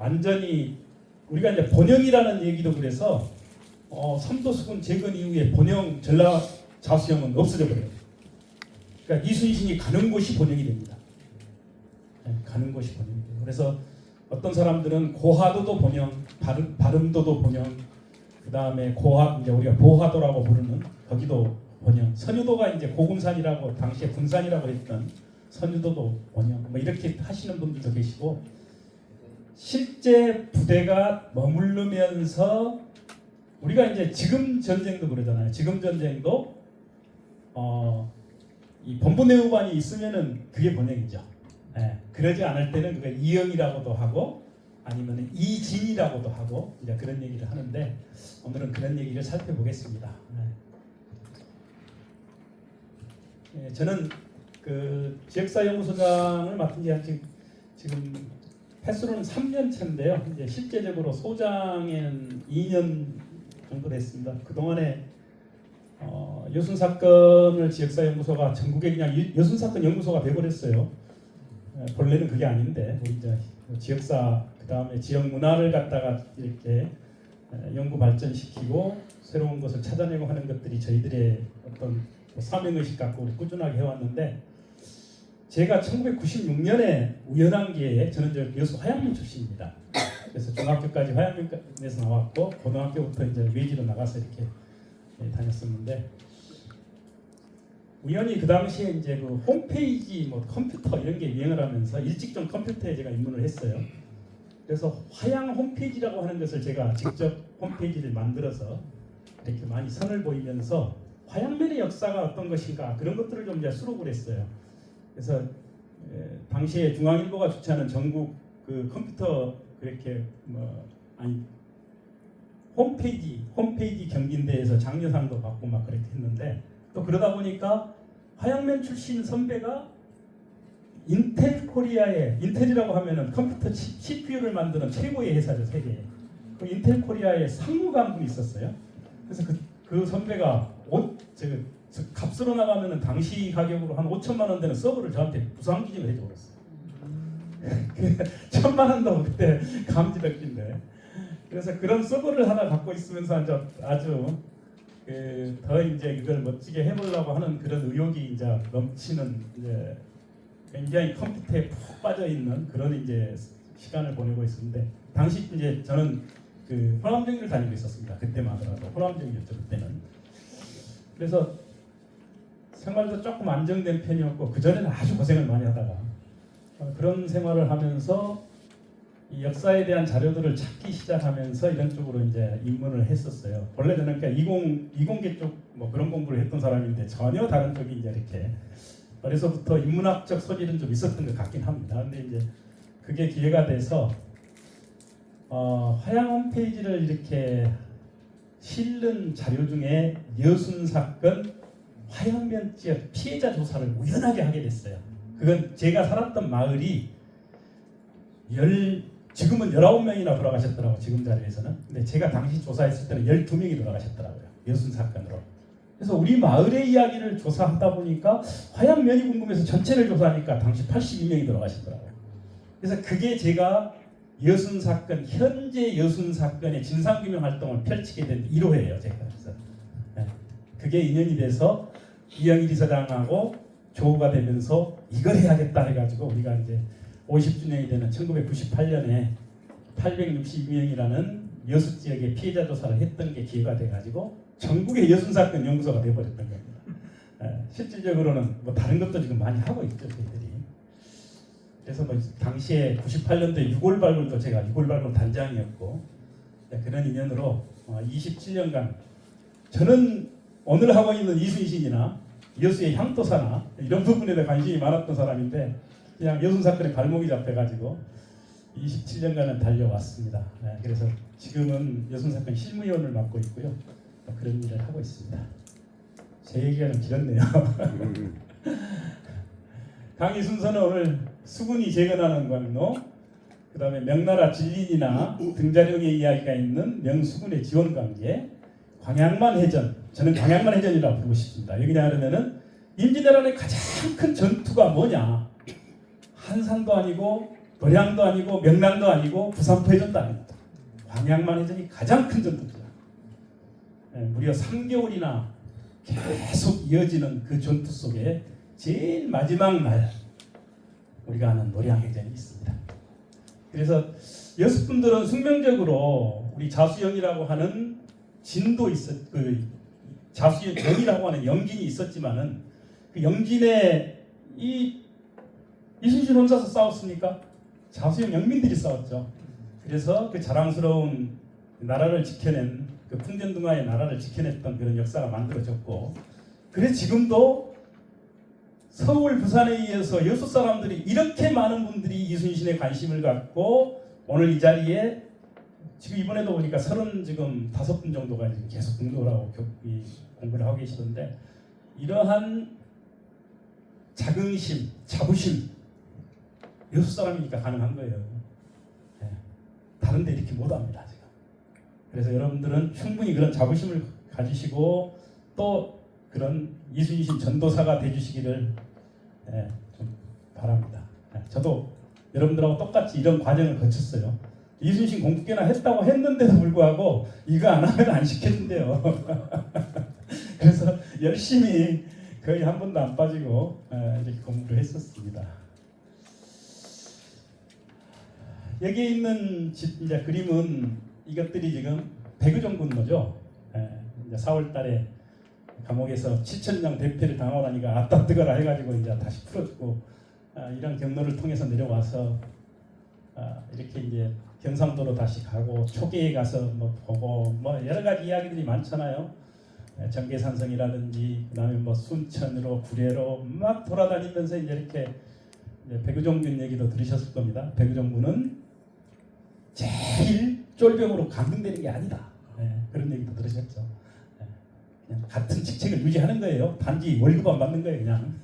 완전히 우리가 이제 본영이라는 얘기도 그래서 삼도수군 재건 이후에 본영 전라자수영은 없어져 버려요. 그러니까 이순신이 가는 곳이 본영이 됩니다. 네, 가는 곳이 본영이 돼요. 그래서 어떤 사람들은 고하도도 본영, 바름도도 본영, 그 다음에 이제 우리가 보하도라고 부르는 거기도 본영, 선유도가 이제 고군산이라고 당시에 군산이라고 했던 선유도도 본영, 뭐 이렇게 하시는 분들도 계시고, 실제 부대가 머무르면서 우리가 이제 지금 전쟁도 그러잖아요. 지금 전쟁도 이 본부내후반이 있으면은 그게 본영이죠. 예, 그러지 않을 때는 그게 이영이라고도 하고 아니면 이진이라고도 하고 이제 그런 얘기를 하는데, 오늘은 그런 얘기를 살펴보겠습니다. 예, 저는 그 지역사연구소장을 맡은 지 지금 횟수로는 3년 차인데요. 이제 실제적으로 소장에는 2년 정도 됐습니다. 그 동안에 여순 사건을 지역사연구소가 전국에 그냥 여순 사건 연구소가 돼버렸어요. 본래는 그게 아닌데 우리 이제 지역사 그 다음에 지역 문화를 갖다가 이렇게 연구 발전시키고 새로운 것을 찾아내고 하는 것들이 저희들의 어떤 사명의식 갖고 우리 꾸준하게 해왔는데, 제가 1996년에 우연한 기회에 저는 저 여수 화양면 출신입니다. 그래서 중학교까지 화양면에서 나왔고 고등학교부터 이제 외지로 나가서 이렇게 다녔었는데, 우연히 그 당시에 이제 그 홈페이지 뭐 컴퓨터 이런 게 유행을 하면서 일찍 좀 컴퓨터에 제가 입문을 했어요. 그래서 화양 홈페이지라고 하는 것을 제가 직접 홈페이지를 만들어서 이렇게 많이 선을 보이면서 화양면의 역사가 어떤 것인가 그런 것들을 좀 이제 수록을 했어요. 그래서 당시에 중앙일보가 주최하는 전국 그 컴퓨터 그렇게 홈페이지 경진대회에서 장려상도 받고 막 그렇게 했는데, 또 그러다 보니까 화양면 출신 선배가 인텔 코리아의, 인텔이라고 하면은 컴퓨터 CPU를 만드는 최고의 회사죠, 세계에. 그 인텔 코리아의 상무가 분이 있었어요. 그래서 그 선배가 값으로 나가면은 당시 가격으로 한 5천만 원 되는 서버를 저한테 부상 기증을 해줘 버렸어요. 1,000만 원도 그때 감지됐긴데. 그래서 그런 서버를 하나 갖고 있으면서 아주 더 이제 이걸 멋지게 해보려고 하는 그런 의욕이 이제 넘치는, 이제 굉장히 컴퓨터에 푹 빠져 있는 그런 이제 시간을 보내고 있었는데, 당시 이제 저는 그 호남정리를 다니고 있었습니다. 그때만 하더라도 호남정리였죠, 그때는. 그래서 생활도 조금 안정된 편이었고, 그 전에는 아주 고생을 많이 하다가 그런 생활을 하면서 이 역사에 대한 자료들을 찾기 시작하면서 이런 쪽으로 이제 입문을 했었어요. 원래 저는 그러니까 이공계 쪽 뭐 그런 공부를 했던 사람인데 전혀 다른 쪽이 이제 이렇게 어려서부터 인문학적 소질은 좀 있었던 것 같긴 합니다. 근데 이제 그게 기회가 돼서 화양 홈페이지를 이렇게 실는 자료 중에 여순 사건 화양면 지역 피해자 조사를 우연하게 하게 됐어요. 그건 제가 살았던 마을이 지금은 19명이나 돌아가셨더라고요. 지금 자리에서는. 근데 제가 당시 조사했을 때는 12명이 돌아가셨더라고요. 여순 사건으로. 그래서 우리 마을의 이야기를 조사하다 보니까 화양면이 궁금해서 전체를 조사하니까 당시 82명이 돌아가셨더라고요. 그래서 그게 제가 여순 사건, 현재 여순 사건의 진상규명 활동을 펼치게 된 1호예요. 제가. 그래서 그게 인연이 돼서 이영일 이사장하고 조우가 되면서 이걸 해야겠다 해가지고 우리가 이제 50주년이 되는 1998년에 862명이라는 여수 지역의 피해자 조사를 했던 게 기회가 돼가지고 전국의 여순 사건 연구소가 돼버렸던 겁니다. 실질적으로는 뭐 다른 것도 지금 많이 하고 있죠, 저희들이. 그래서 뭐 당시에 98년도에 6월 발굴도 제가 6월 발굴 단장이었고, 그런 인연으로 27년간 저는 오늘 하고 있는 이순신이나 여수의 향토사나 이런 부분에 대해 관심이 많았던 사람인데, 그냥 여순 사건에 발목이 잡혀가지고 27년간은 달려왔습니다. 그래서 지금은 여순 사건 실무위원을 맡고 있고요. 그런 일을 하고 있습니다. 제 얘기가 좀 길었네요. 강의 순서는 오늘 수군이 재건하는 광로, 그 다음에 명나라 진린이나 등자령의 이야기가 있는 명수군의 지원관계, 광양만 해전, 저는 광양만 해전이라고 부르고 싶습니다. 왜냐 하면은 임진왜란의 가장 큰 전투가 뭐냐? 한산도 아니고 노량도 아니고 명랑도 아니고 부산포해전도 아닙니다. 광양만해전이 가장 큰 전투입니다. 무려 3개월이나 계속 이어지는 그 전투 속에 제일 마지막 날 우리가 아는 노량해전이 있습니다. 그래서 여수분들은 숙명적으로 우리 자수영이라고 하는 진도 자수영이라고 하는 영진이 있었지만은 그 영진에 이순신 혼자서 싸웠습니까? 자수영 영민들이 싸웠죠. 그래서 그 자랑스러운 나라를 지켜낸 그 풍전등화의 나라를 지켜냈던 그런 역사가 만들어졌고, 그래서 지금도 서울, 부산에 의해서 여수 사람들이 이렇게 많은 분들이 이순신에 관심을 갖고 오늘 이 자리에 지금 이번에도 보니까 35분 정도가 지금 계속 공부를 하고 공부를 하고 계시던데, 이러한 자긍심, 자부심 여수 사람이니까 가능한 거예요. 네. 다른 데 이렇게 못합니다 지금. 그래서 여러분들은 충분히 그런 자부심을 가지시고 또 그런 이순신 전도사가 되주시기를 좀 바랍니다. 저도 여러분들하고 똑같이 이런 과정을 거쳤어요. 이순신 공부께나 했다고 했는데도 불구하고 이거 안 하면 안 시켰는데요. 그래서 열심히 거의 한 번도 안 빠지고 이렇게 공부를 했었습니다. 여기에 있는 이제 그림은 이것들이 지금 백의종군노죠. 이제 4월달에 감옥에서 7,000명 대피를 당하고 나니까 아따 뜨거라 해가지고 이제 다시 풀어주고 이런 경로를 통해서 내려와서 이렇게 이제 경상도로 다시 가고 초계에 가서 뭐 보고 뭐 여러 가지 이야기들이 많잖아요. 정계산성이라든지 그다음에 뭐 순천으로 구례로 막 돌아다니면서 이제 이렇게 백의종군 얘기도 들으셨을 겁니다. 백의종군은 제일 쫄병으로 감금되는 게 아니다. 그런 얘기도 들으셨죠. 그냥 같은 직책을 유지하는 거예요. 단지 월급 안 받는 거예요, 그냥.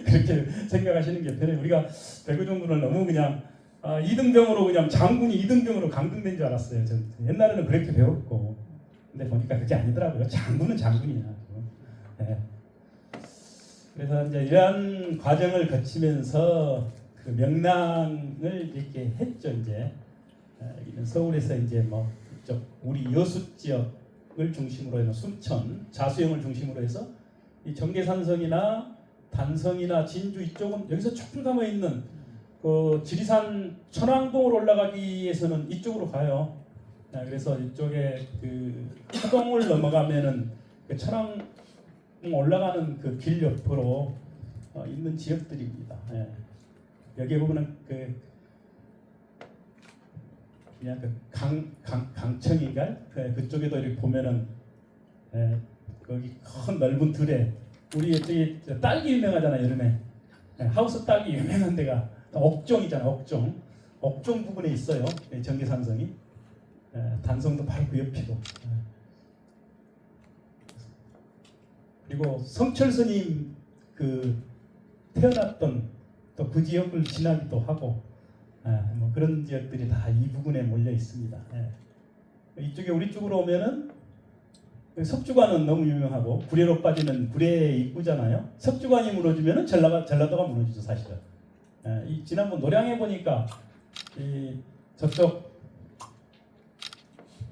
그렇게 생각하시는 게 편해요. 우리가 백의종군을 너무 그냥 이등병으로 그냥 장군이 이등병으로 감금된 줄 알았어요. 전 옛날에는 그렇게 배웠고, 근데 보니까 그게 아니더라고요. 장군은 장군이야. 그래서 이제 이러한 과정을 거치면서 그 명랑을 이렇게 했죠. 이제 여기는 서울에서 이제 뭐 이쪽 우리 여수 지역을 중심으로 해서 순천, 자수영을 중심으로 해서 이 정계산성이나 단성이나 진주 이쪽은 여기서 조금 가면 있는 그 지리산 천왕봉을 올라가기 위해서는 이쪽으로 가요. 그래서 이쪽에 그 하동을 넘어가면은 그 천왕봉 올라가는 그 길 옆으로 있는 지역들입니다. 여기 보면은 그냥 강청인가 그쪽에도 이렇게 보면은 거기 큰 넓은 들에 우리 저기 딸기 유명하잖아요. 여름에 하우스 딸기 유명한 데가 옥종이잖아. 옥종 부근에 있어요. 정계산성이. 단성도 바로 그 옆이고. 그리고 성철 스님 그 태어났던 또 그 지역을 지나기도 하고 뭐 그런 지역들이 다 이 부근에 몰려 있습니다. 이쪽에 우리 쪽으로 오면은 석주관은 너무 유명하고 구례로 빠지면 구례 입구잖아요. 석주관이 무너지면은 전라도가 무너지죠, 사실은. 이 지난번 노량에 보니까 이 저쪽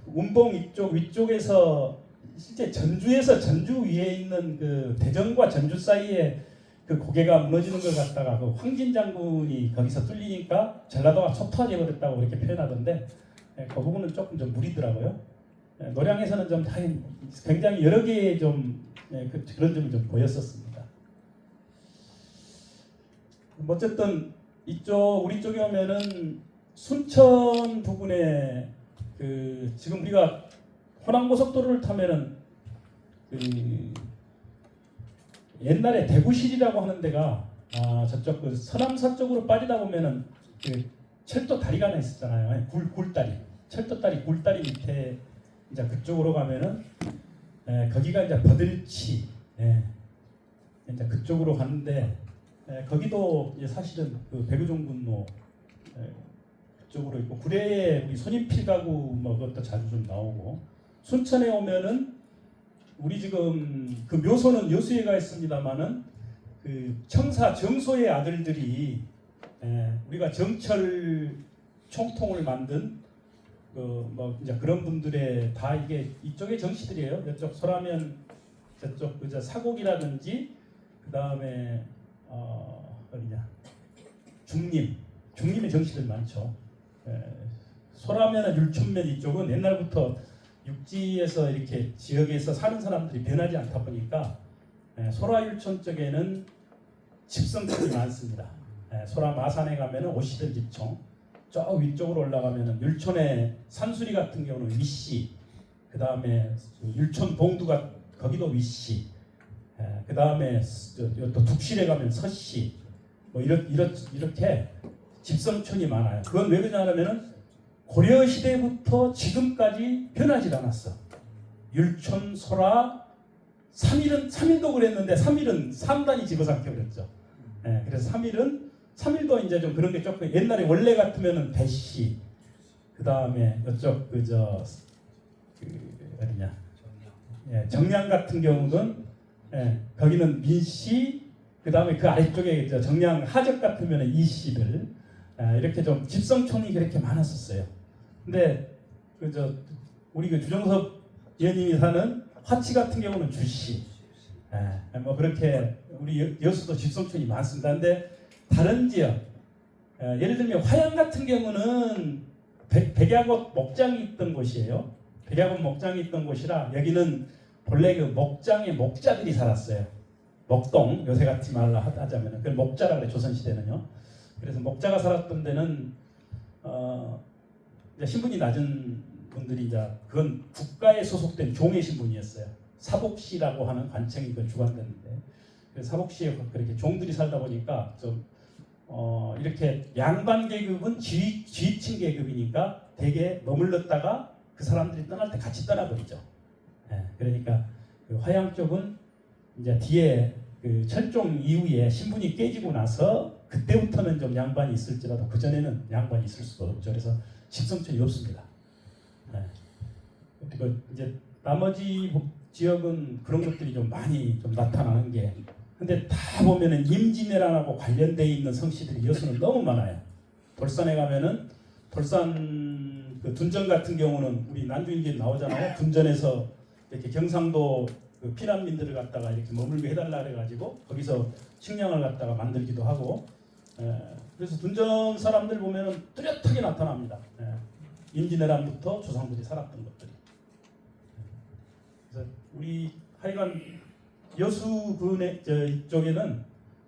운봉 이쪽 위쪽에서 실제 전주 위에 있는 그 대전과 전주 사이에 그 고개가 무너지는 걸 갖다가 그 황진 장군이 거기서 뚫리니까 전라도가 초토화돼 버렸다고 그렇게 표현하던데 그 부분은 조금 좀 무리더라고요. 노량에서는 좀 굉장히 여러 개의 좀 그런 점이 좀 보였었습니다. 어쨌든 이쪽 우리 쪽에 오면은 순천 부근에 그 지금 우리가 호남고속도로를 타면은 그 옛날에 대구실이라고 하는 데가 저쪽 그 서남서 쪽으로 빠지다 보면은 그 철도 다리가 하나 있었잖아요. 굴다리, 철도 다리, 굴다리 밑에 이제 그쪽으로 가면은 거기가 이제 버들치, 이제 그쪽으로 가는데 거기도 이제 사실은 그 백의종군로 그쪽으로 있고 구례에 우리 손인필 가구 뭐 그것도 자주 좀 나오고 순천에 오면은 우리 지금 그 묘소는 여수에 가 있습니다만은 그 청사 정소의 아들들이 우리가 정철 총통을 만든 뭐 이제 그런 분들의 다 이게 이쪽의 정치들이에요. 이쪽 소라면 저쪽 그저 사곡이라든지 그 다음에 어디냐 중림의 정치들 많죠. 소라면이나 율촌면 이쪽은 옛날부터 육지에서 이렇게 지역에서 사는 사람들이 변하지 않다 보니까 소라율촌 쪽에는 집성촌이 많습니다. 소라 마산에 가면은 오시들 집총, 저 위쪽으로 올라가면은 율촌의 산수리 같은 경우는 위씨, 그 다음에 율촌 봉두가 거기도 위씨, 그 다음에 또 둑실에 가면 서씨, 뭐 이렇게 집성촌이 많아요. 그건 왜 그러냐면은 고려 시대부터 지금까지 변하지 않았어. 율촌, 소라, 삼일도 그랬는데 삼일은 삼단이 집어삼켜 버렸죠. 그래서 삼일도 이제 좀 그런 게 조금 옛날에 원래 같으면은 배씨, 그 다음에 이쪽 어디냐, 정량 같은 경우는 거기는 민씨, 그 다음에 그 아래쪽에 정량 하적 같으면은 이씨들 이렇게 좀 집성촌이 그렇게 많았었어요. 근데 우리 주정섭 의원님이 사는 화치 같은 경우는 주씨, 뭐 그렇게 우리 여수도 집성촌이 많습니다. 근데 다른 지역, 예를 들면 화양 같은 경우는 백야꽃 목장이 있던 곳이에요. 백야꽃 목장이 있던 곳이라 여기는 본래 그 목장에 목자들이 살았어요. 목동, 요새 같이 말로 하자면 그 목자라 그래, 조선시대는요. 그래서 목자가 살았던 데는 이제 신분이 낮은 분들이 이제 그건 국가에 소속된 종의 신분이었어요. 사복시라고 하는 관청이 그걸 주관됐는데, 그래서 사복시에 그렇게 종들이 살다 보니까 좀 이렇게 양반 계급은 지휘층 계급이니까 되게 머물렀다가 그 사람들이 떠날 때 같이 떠나버리죠. 그러니까 그 화양 쪽은 이제 뒤에 그 철종 이후에 신분이 깨지고 나서 그때부터는 좀 양반이 있을지라도 그 전에는 양반이 있을 수가 없죠. 그래서 집성촌이 없습니다. 그리고 이제 나머지 지역은 그런 것들이 좀 많이 좀 나타나는 게, 근데 다 보면은 임진왜란하고 관련돼 있는 성씨들이 여수는 너무 많아요. 돌산에 가면은 돌산 그 둔전 같은 경우는 우리 난주인기에 나오잖아요. 둔전에서 이렇게 경상도 그 피난민들을 갖다가 이렇게 머물게 해달라 해가지고 거기서 식량을 갖다가 만들기도 하고, 그래서 둔전 사람들 보면은 뚜렷하게 나타납니다. 임진왜란부터 조상들이 살았던 것들이. 그래서 우리 하여간 여수군의 이쪽에는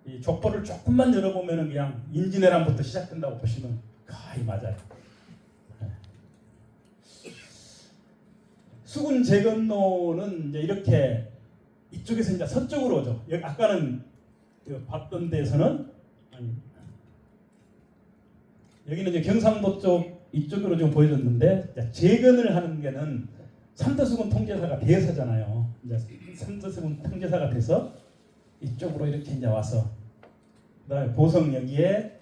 이 족보를 조금만 열어보면은 그냥 임진왜란부터 시작된다고 보시면 거의 맞아요. 수군 재건로는 이제 이렇게 이쪽에서 이제 서쪽으로 오죠. 여기 아까는 봤던 데서는 여기는 이제 경상도 쪽 이쪽으로 좀 보여줬는데, 재건을 하는 게는 삼도수군 통제사가 대사잖아요. 이제 삼도수군 통제사가 돼서 이쪽으로 이렇게 이제 와서 그다음에 보성 여기에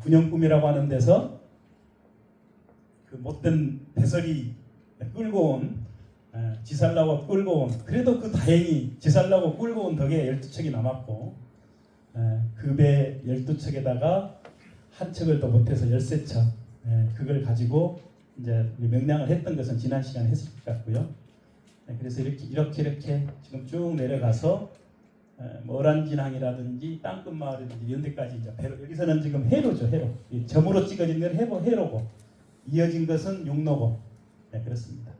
군영꿈이라고 하는 데서 그 못된 배설이 끌고 온 지살라고 끌고 온, 그래도 그 다행히 지살라고 끌고 온 덕에 12척이 남았고, 그 배 12척에다가 한 척을 더 못해서 13척, 그걸 가지고 이제 명량을 했던 것은 지난 시간에 했을 것 같고요. 그래서 이렇게 지금 쭉 내려가서 뭐 어란진항이라든지 땅끝마을이라든지 이런 데까지 이제 배로, 여기서는 지금 해로죠, 해로. 점으로 찍어진 건 해로고, 이어진 것은 육로고, 그렇습니다.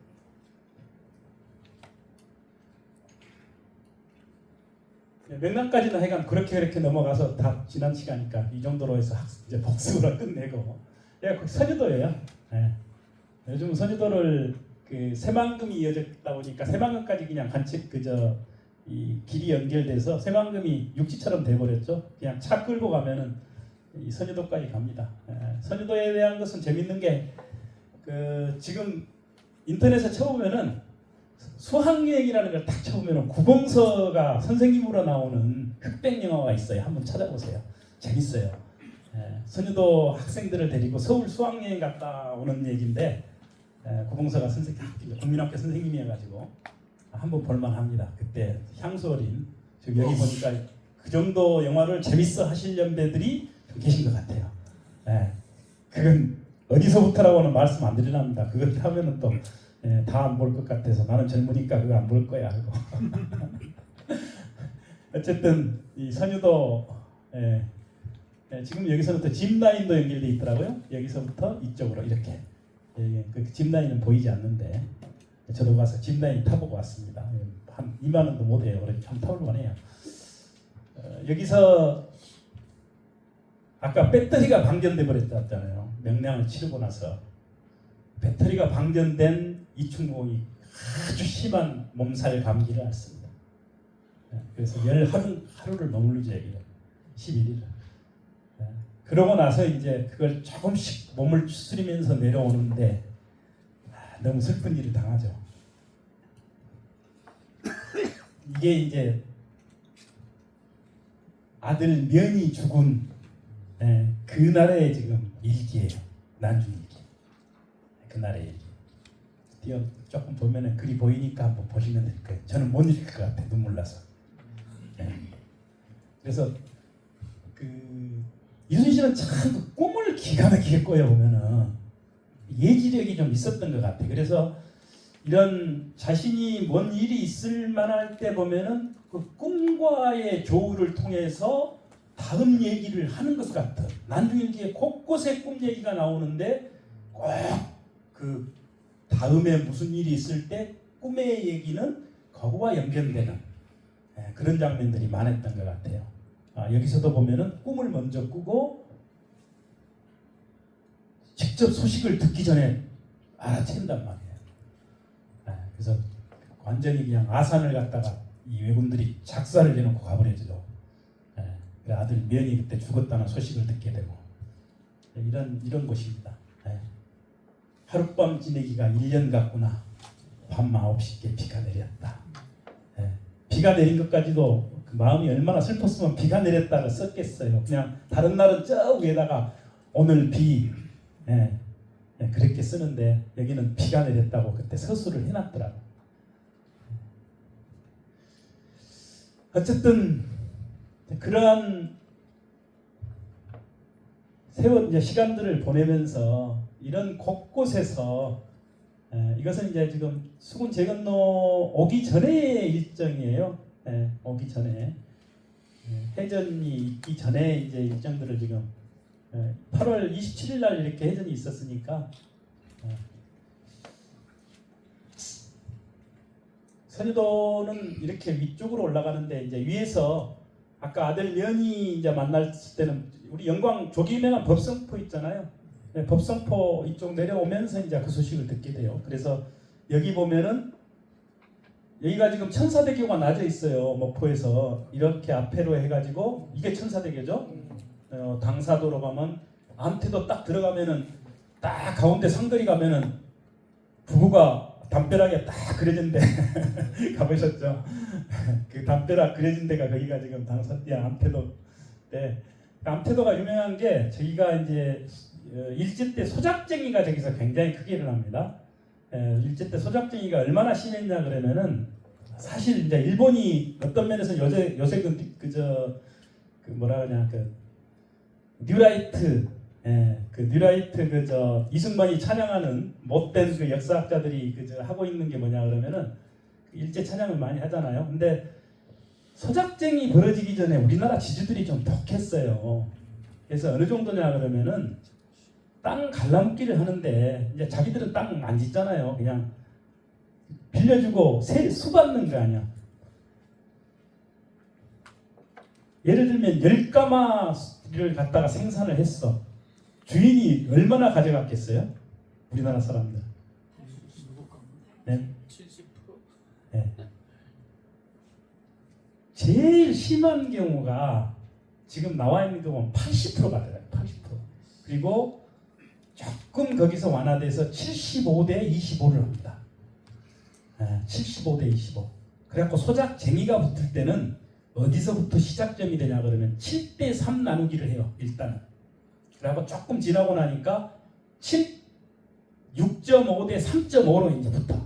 명랑까지는 하여간 그렇게 넘어가서 다 지난 시간이니까 이 정도로 해서 이제 복습으로 끝내고, 선유도예요. 요즘 선유도를 그 새만금이 이어졌다 보니까 새만금까지 그냥 간책 이 길이 연결돼서 새만금이 육지처럼 돼버렸죠. 그냥 차 끌고 가면은 이 선유도까지 갑니다. 선유도에 대한 것은 재밌는 게 지금 인터넷에 쳐보면은 수학여행이라는 걸 딱 쳐보면은 구공서가 선생님으로 나오는 흑백 영화가 있어요. 한번 찾아보세요. 재밌어요. 선유도 학생들을 데리고 서울 수학여행 갔다 오는 얘기인데, 구공서가 국민학교 선생님이어가지고 한번 볼만합니다. 그때 향수 어린, 지금 여기 보니까 그 정도 영화를 재밌어 하실 연배들이 계신 것 같아요. 예. 그건 어디서부터라고는 말씀 안 드리랍니다. 그것 하면은 또 다 안 볼 것 같아서 나는 젊으니까 그거 안 볼 거야 하고. 어쨌든 이 선유도 지금 여기서부터 짚라인도 연결돼 있더라고요. 여기서부터 이쪽으로 이렇게. 그 짚라인은 보이지 않는데 저도 가서 짚라인 타보고 왔습니다. 한 2만 원도 못 해요. 그래서 참 타볼만 해요. 여기서 아까 배터리가 방전돼 버렸잖아요. 명량을 치르고 나서 배터리가 방전된 이충공이 아주 심한 몸살 감기를 앓습니다. 그래서 하루를 머물르죠. 11일을. 그러고 나서 이제 그걸 조금씩 몸을 추스리면서 내려오는데 너무 슬픈 일을 당하죠. 이게 이제 아들 면이 죽은 그날의 지금 일기예요. 난중일기. 그날의 일기. 조금 보면은 글이 보이니까 한번 보시면 될 거예요. 저는 못 읽을 것 같아요. 눈물 나서. 그래서 이순신은 참 그 꿈을 기가 막히게 꿔요 보면은 예지력이 좀 있었던 것 같아요. 그래서 이런 자신이 뭔 일이 있을 만할 때 보면은 그 꿈과의 조우를 통해서 다음 얘기를 하는 것 같아. 난중일기에 곳곳에 꿈 얘기가 나오는데 꼭 그 다음에 무슨 일이 있을 때 꿈의 얘기는 그거와 연결되는 그런 장면들이 많았던 것 같아요. 여기서도 보면은 꿈을 먼저 꾸고 직접 소식을 듣기 전에 알아챈단 말이에요. 그래서 완전히 그냥 아산을 갖다가 이 왜군들이 작사를 해놓고 가버려죠. 아들 면이 그때 죽었다는 소식을 듣게 되고 이런 곳입니다. 하룻밤 지내기가 1년 같구나. 밤 9시께 비가 내렸다. 비가 내린 것까지도 그 마음이 얼마나 슬펐으면 비가 내렸다고 썼겠어요. 그냥 다른 날은 저 위에다가 오늘 비 그렇게 쓰는데 여기는 비가 내렸다고 그때 서술을 해놨더라고. 어쨌든 그러한 세월 이제 시간들을 보내면서 이런 곳곳에서 이것은 이제 지금 수군 재건로 오기 전의 일정이에요. 오기 전에 해전이 있기 전에 이제 일정들을 지금 8월 27일 날 이렇게 해전이 있었으니까 선유도는 이렇게 위쪽으로 올라가는데 이제 위에서 아까 아들 면이 이제 만났을 때는 우리 영광 조기명한 법성포 있잖아요. 법성포 이쪽 내려오면서 이제 그 소식을 듣게 돼요. 그래서 여기 보면은 여기가 지금 천사대교가 낮아 있어요. 목포에서 이렇게 앞에로 해가지고 이게 천사대교죠. 당사도로 가면 안태도 딱 들어가면은 딱 가운데 상거리 가면은 부부가 담벼락에 딱 그려진 데 가보셨죠? 그 담벼락 그려진 데가 거기가 지금 당사띠 암태도 때 암태도가 유명한 게 저기가 이제 일제 때 소작쟁이가 저기서 굉장히 크게 일어납니다. 일제 때 소작쟁이가 얼마나 심했냐 그러면은 사실 이제 일본이 어떤 면에서 요새 그 뭐라 그러냐 그 뉴라이트 그 뉴라이트 이승만이 찬양하는 못된 그 역사학자들이 하고 있는 게 뭐냐 그러면은 일제 찬양을 많이 하잖아요. 근데 소작쟁이 벌어지기 전에 우리나라 지주들이 좀 독했어요. 그래서 어느 정도냐 그러면은 땅 갈라먹기를 하는데 이제 자기들은 땅 안 짓잖아요. 그냥 빌려주고 수 받는 거 아니야. 예를 들면 10가마를 갖다가 생산을 했어. 주인이 얼마나 가져갔겠어요? 우리나라 사람들. 네? 70%? 네. 제일 심한 경우가 지금 나와 있는 경우는 80%가 돼요. 80%. 그리고 조금 거기서 완화돼서 75대 25를 합니다. 75대 25. 그래갖고 소작쟁이가 붙을 때는 어디서부터 시작점이 되냐 그러면 7대 3 나누기를 해요. 일단은. 그래갖고 조금 지나고 나니까 6.5대 3.5로 이제 붙어.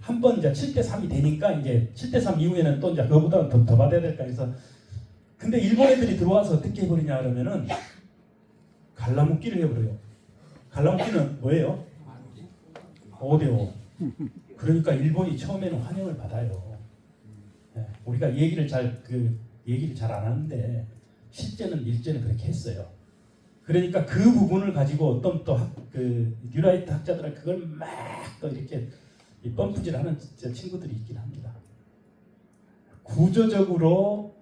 한 번 이제 7대 3이 되니까 이제 7대 3 이후에는 또 이제 그거보다는 더 받아야 될까 해서 근데 일본 애들이 들어와서 어떻게 해버리냐 그러면은 갈라먹기를 해버려요. 갈라먹기는 뭐예요? 5대5. 그러니까 일본이 처음에는 환영을 받아요. 우리가 얘기를 잘 안 하는데 실제는 일제는 그렇게 했어요. 그러니까 그 부분을 가지고 어떤 또 뉴라이트 학자들은 그걸 막 또 이렇게 펌프질하는 친구들이 있긴 합니다. 구조적으로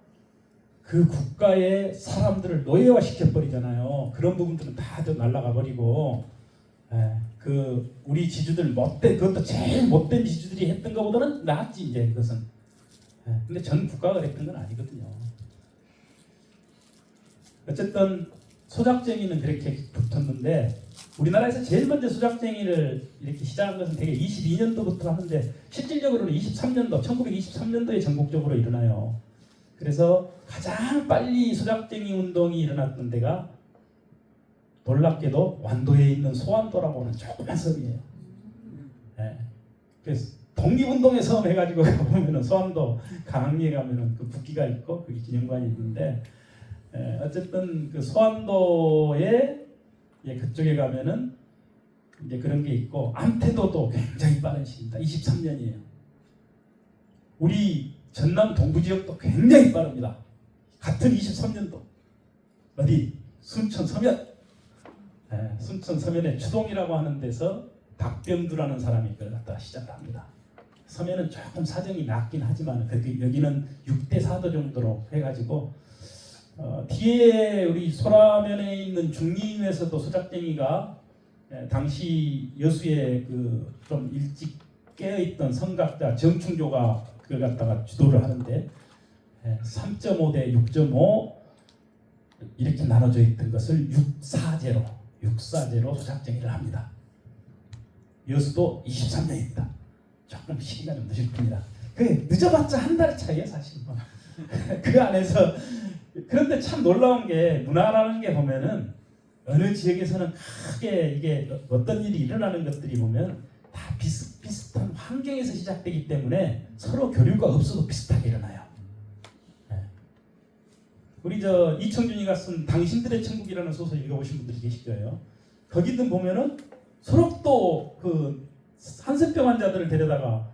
그 국가의 사람들을 노예화 시켜버리잖아요. 그런 부분들은 다 날아가 버리고, 우리 지주들 그것도 제일 못된 지주들이 했던 것보다는 낫지 이제 그것은. 근데 전 국가가 그랬던 건 아니거든요. 어쨌든 소작쟁이는 그렇게 붙었는데 우리나라에서 제일 먼저 소작쟁이를 이렇게 시작한 것은 되게 22년도부터 하는데 실질적으로는 23년도, 1923년도에 전국적으로 일어나요. 그래서 가장 빨리 소작쟁이 운동이 일어났던 데가 놀랍게도 완도에 있는 소완도라고 하는 조그만 섬이에요. 그래서 독립운동의 섬 해가지고 가보면은 소완도 강항리에 가면은 그 국기가 있고 그 기념관이 있는데 어쨌든 그 소완도에 그쪽에 가면은 이제 그런 게 있고 암태도도 굉장히 빠른 시기입니다. 23년이에요. 우리 전남 동부 지역도 굉장히 빠릅니다. 같은 23년도 어디 순천 서면 순천 서면의 추동이라고 하는 데서 박병두라는 사람이 그걸 갖다 시작을 합니다. 서면은 조금 사정이 낮긴 하지만 여기는 6대 4도 정도로 해가지고 뒤에 우리 소라면에 있는 중림에서도 소작쟁이가 당시 여수에 좀 일찍 깨어있던 성각자 정충조가 그걸 갖다가 주도를 하는데 3.5 대 6.5 이렇게 나눠져 있던 것을 6사제로 소작쟁이를 합니다. 여수도 23년입니다. 조금 시기가 좀 늦을 뿐이다. 늦어봤자 한 달 차이에요 사실. 그 안에서 그런데 참 놀라운 게 문화라는 게 보면은 어느 지역에서는 크게 이게 어떤 일이 일어나는 것들이 보면 다 비슷비슷한 환경에서 시작되기 때문에 서로 교류가 없어도 비슷하게 일어나요. 우리 이청준이가 쓴 당신들의 천국이라는 소설 읽어보신 분들이 계실 거예요. 거기든 보면은 서로 또 한센병 환자들을 데려다가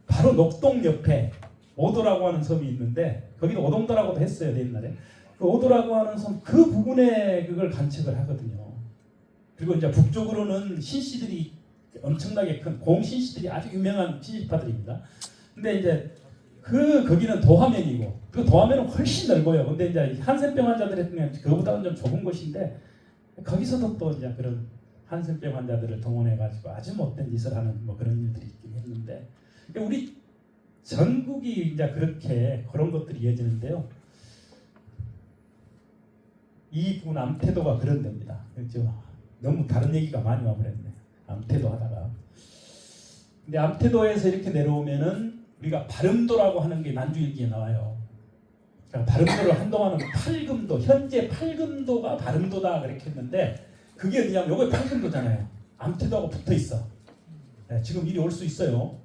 바로 녹동 옆에 오도라고 하는 섬이 있는데 거기도 오동도라고도 했어요 옛날에. 그 오도라고 하는 섬 그 부분에 그걸 간척을 하거든요. 그리고 이제 북쪽으로는 신씨들이 엄청나게 큰 공신씨들이 아주 유명한 친일파들입니다. 근데 이제 거기는 도화면이고 그 도화면은 훨씬 넓어요. 근데 이제 한센병 환자들 했으면 그거보다는 좀 좁은 곳인데 거기서도 또 이제 그런 한센병 환자들을 동원해가지고 아주 못된 짓을 하는 그런 일들이 있긴 했는데 우리 전국이 이제 그런 것들이 이어지는데요. 이 부분 암태도가 그런 데입니다. 그렇죠? 너무 다른 얘기가 많이 와버렸네. 암태도 하다가. 근데 암태도에서 이렇게 내려오면은 우리가 발음도라고 하는 게 난주일기에 나와요. 그러니까 발음도를 한동안은 팔금도, 현재 팔금도가 발음도다 그렇게 했는데 그게 어디냐면 요거 팔금도잖아요. 암태도하고 붙어 있어. 지금 이리 올 수 있어요.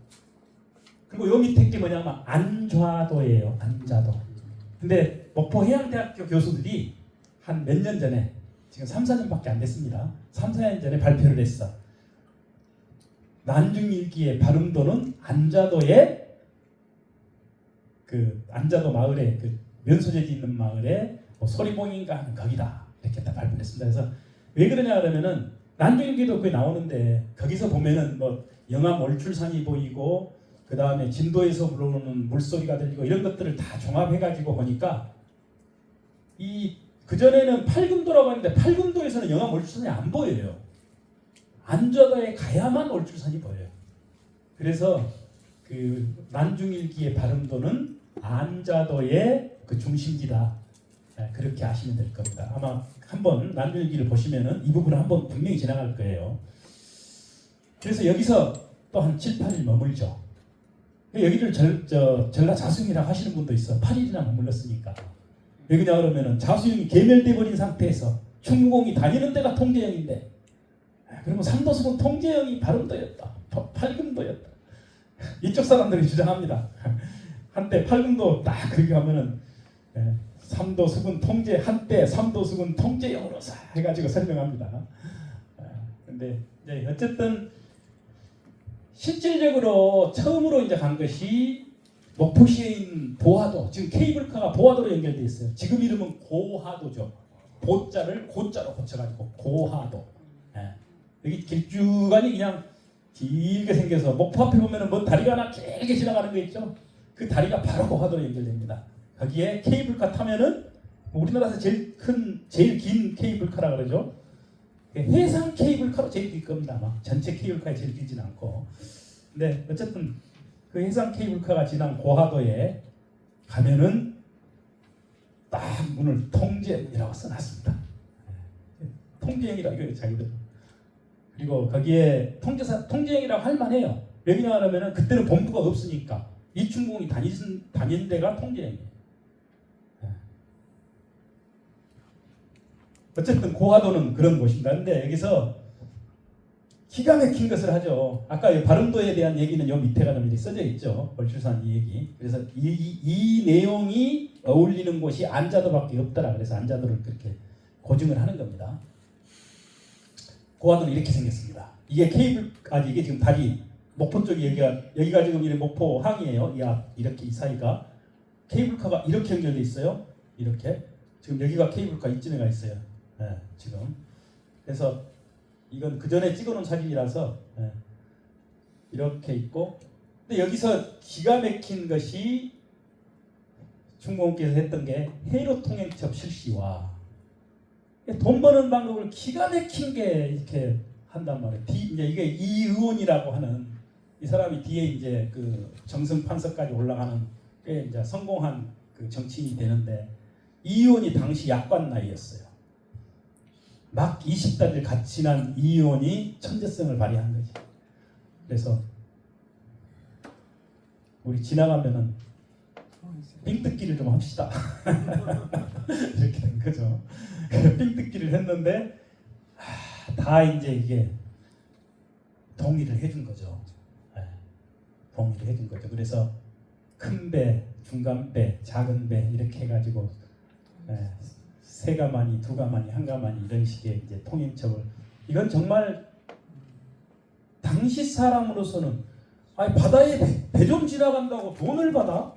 그리고 요 밑에 게 뭐냐면 안좌도예요. 안좌도. 근데 목포해양대학교 교수들이 한 몇 년 전에 지금 3, 4년밖에 안 됐습니다. 3, 4년 전에 발표를 했어. 난중일기의 발음도는 안좌도의 안좌도 마을에 면소재지 있는 마을에 소리봉인가 하는 거기다 이렇게 다 발표를 했습니다. 그래서 왜 그러냐 그러면은 난중일기도 거기 나오는데 거기서 보면은 영암 월출산이 보이고 그 다음에 진도에서 불어오는 물소리가 들리고 이런 것들을 다 종합해가지고 보니까 그전에는 팔금도라고 하는데 팔금도에서는 영암 월출산이 안 보여요. 안좌도에 가야만 월출산이 보여요. 그래서 난중일기의 발음도는 안좌도의 중심지다. 그렇게 아시면 될 겁니다. 아마 한번 난중일기를 보시면은 이 부분을 한번 분명히 지나갈 거예요. 그래서 여기서 또 한 7, 8일 머물죠. 여기를 전라자수영이라고 하시는 분도 있어. 8일이나 머물렀으니까. 왜 그러냐 그러면은 자수영이 괴멸돼 버린 상태에서 충무공이 다니는 데가 통제영인데 그러면 삼도수는 통제영이 발음도였다. 팔금도였다. 이쪽 사람들이 주장합니다. 한때 팔금도 딱 거기 가면은 예, 삼도수군 통제 한때 삼도수군 통제용으로서 해가지고 설명합니다. 근데 이제 어쨌든 실질적으로 처음으로 이제 간 것이 목포시에 있는 보하도, 지금 케이블카가 보하도로 연결돼 있어요. 지금 이름은 고하도죠. 보자를 고자로 고쳐가지고 고하도. 예. 여기 길쭉하니 그냥 길게 생겨서 목포 앞에 보면은 뭐 다리가 하나 길게 지나가는 거 있죠. 그 다리가 바로 고하도로 연결됩니다. 거기에 케이블카 타면은 우리나라에서 제일 긴 케이블카라 그러죠. 해상 케이블카로 제일 길 겁니다. 아마 전체 케이블카에 제일 길진 않고. 근데 어쨌든 그 해상 케이블카가 지난 고하도에 가면은 딱 문을 통제이라고 써놨습니다. 통제형이라 이거 자기들. 그리고 거기에 통제형이라고 할 만해요. 왜냐 하면은 그때는 본부가 없으니까 이충공이 다닌 데가 통제형이에요. 어쨌든 고하도는 그런 곳입니다. 근데 여기서 기가 막힌 것을 하죠. 아까 바른도에 대한 얘기는 요 밑에 가면 이렇게 써져 있죠. 벌출산 이 얘기. 그래서 이 내용이 어울리는 곳이 안자도밖에 없더라. 그래서 안자도를 그렇게 고증을 하는 겁니다. 고하도는 이렇게 생겼습니다. 이게 이게 지금 다리 목포 쪽이 여기가 지금 이렇게 목포 항이에요. 이렇게 이 사이가 케이블카가 이렇게 연결돼 있어요. 이렇게 지금 여기가 케이블카 이쯤에 가 있어요. 네, 지금 그래서 이건 그 전에 찍어놓은 사진이라서 이렇게 있고, 근데 여기서 기가 막힌 것이 충공께서 했던 게 해로통행첩 실시와 돈 버는 방법을 기가 막힌 게 이렇게 한단 말이에요. 이제 이게 이 의원이라고 하는 이 사람이 뒤에 이제 그 정승 판서까지 올라가는 꽤 이제 성공한 그 정치인이 되는데 이 의원이 당시 약관 나이였어요. 막 20단을 갓 지난 이 의원이 천재성을 발휘한 거지. 그래서 우리 지나가면은 삥뜯기를 좀 합시다. 이렇게 된 거죠. 삥뜯기를 했는데 다 이제 이게 동의를 해준 거죠. 동의를 해준 거죠. 그래서 큰 배, 중간 배, 작은 배 이렇게 해가지고 세 가마니, 두 가마니, 한 가마니 이런 식의 이제 통행첩을, 이건 정말 당시 사람으로서는 바다에 배 좀 지나간다고 돈을 받아?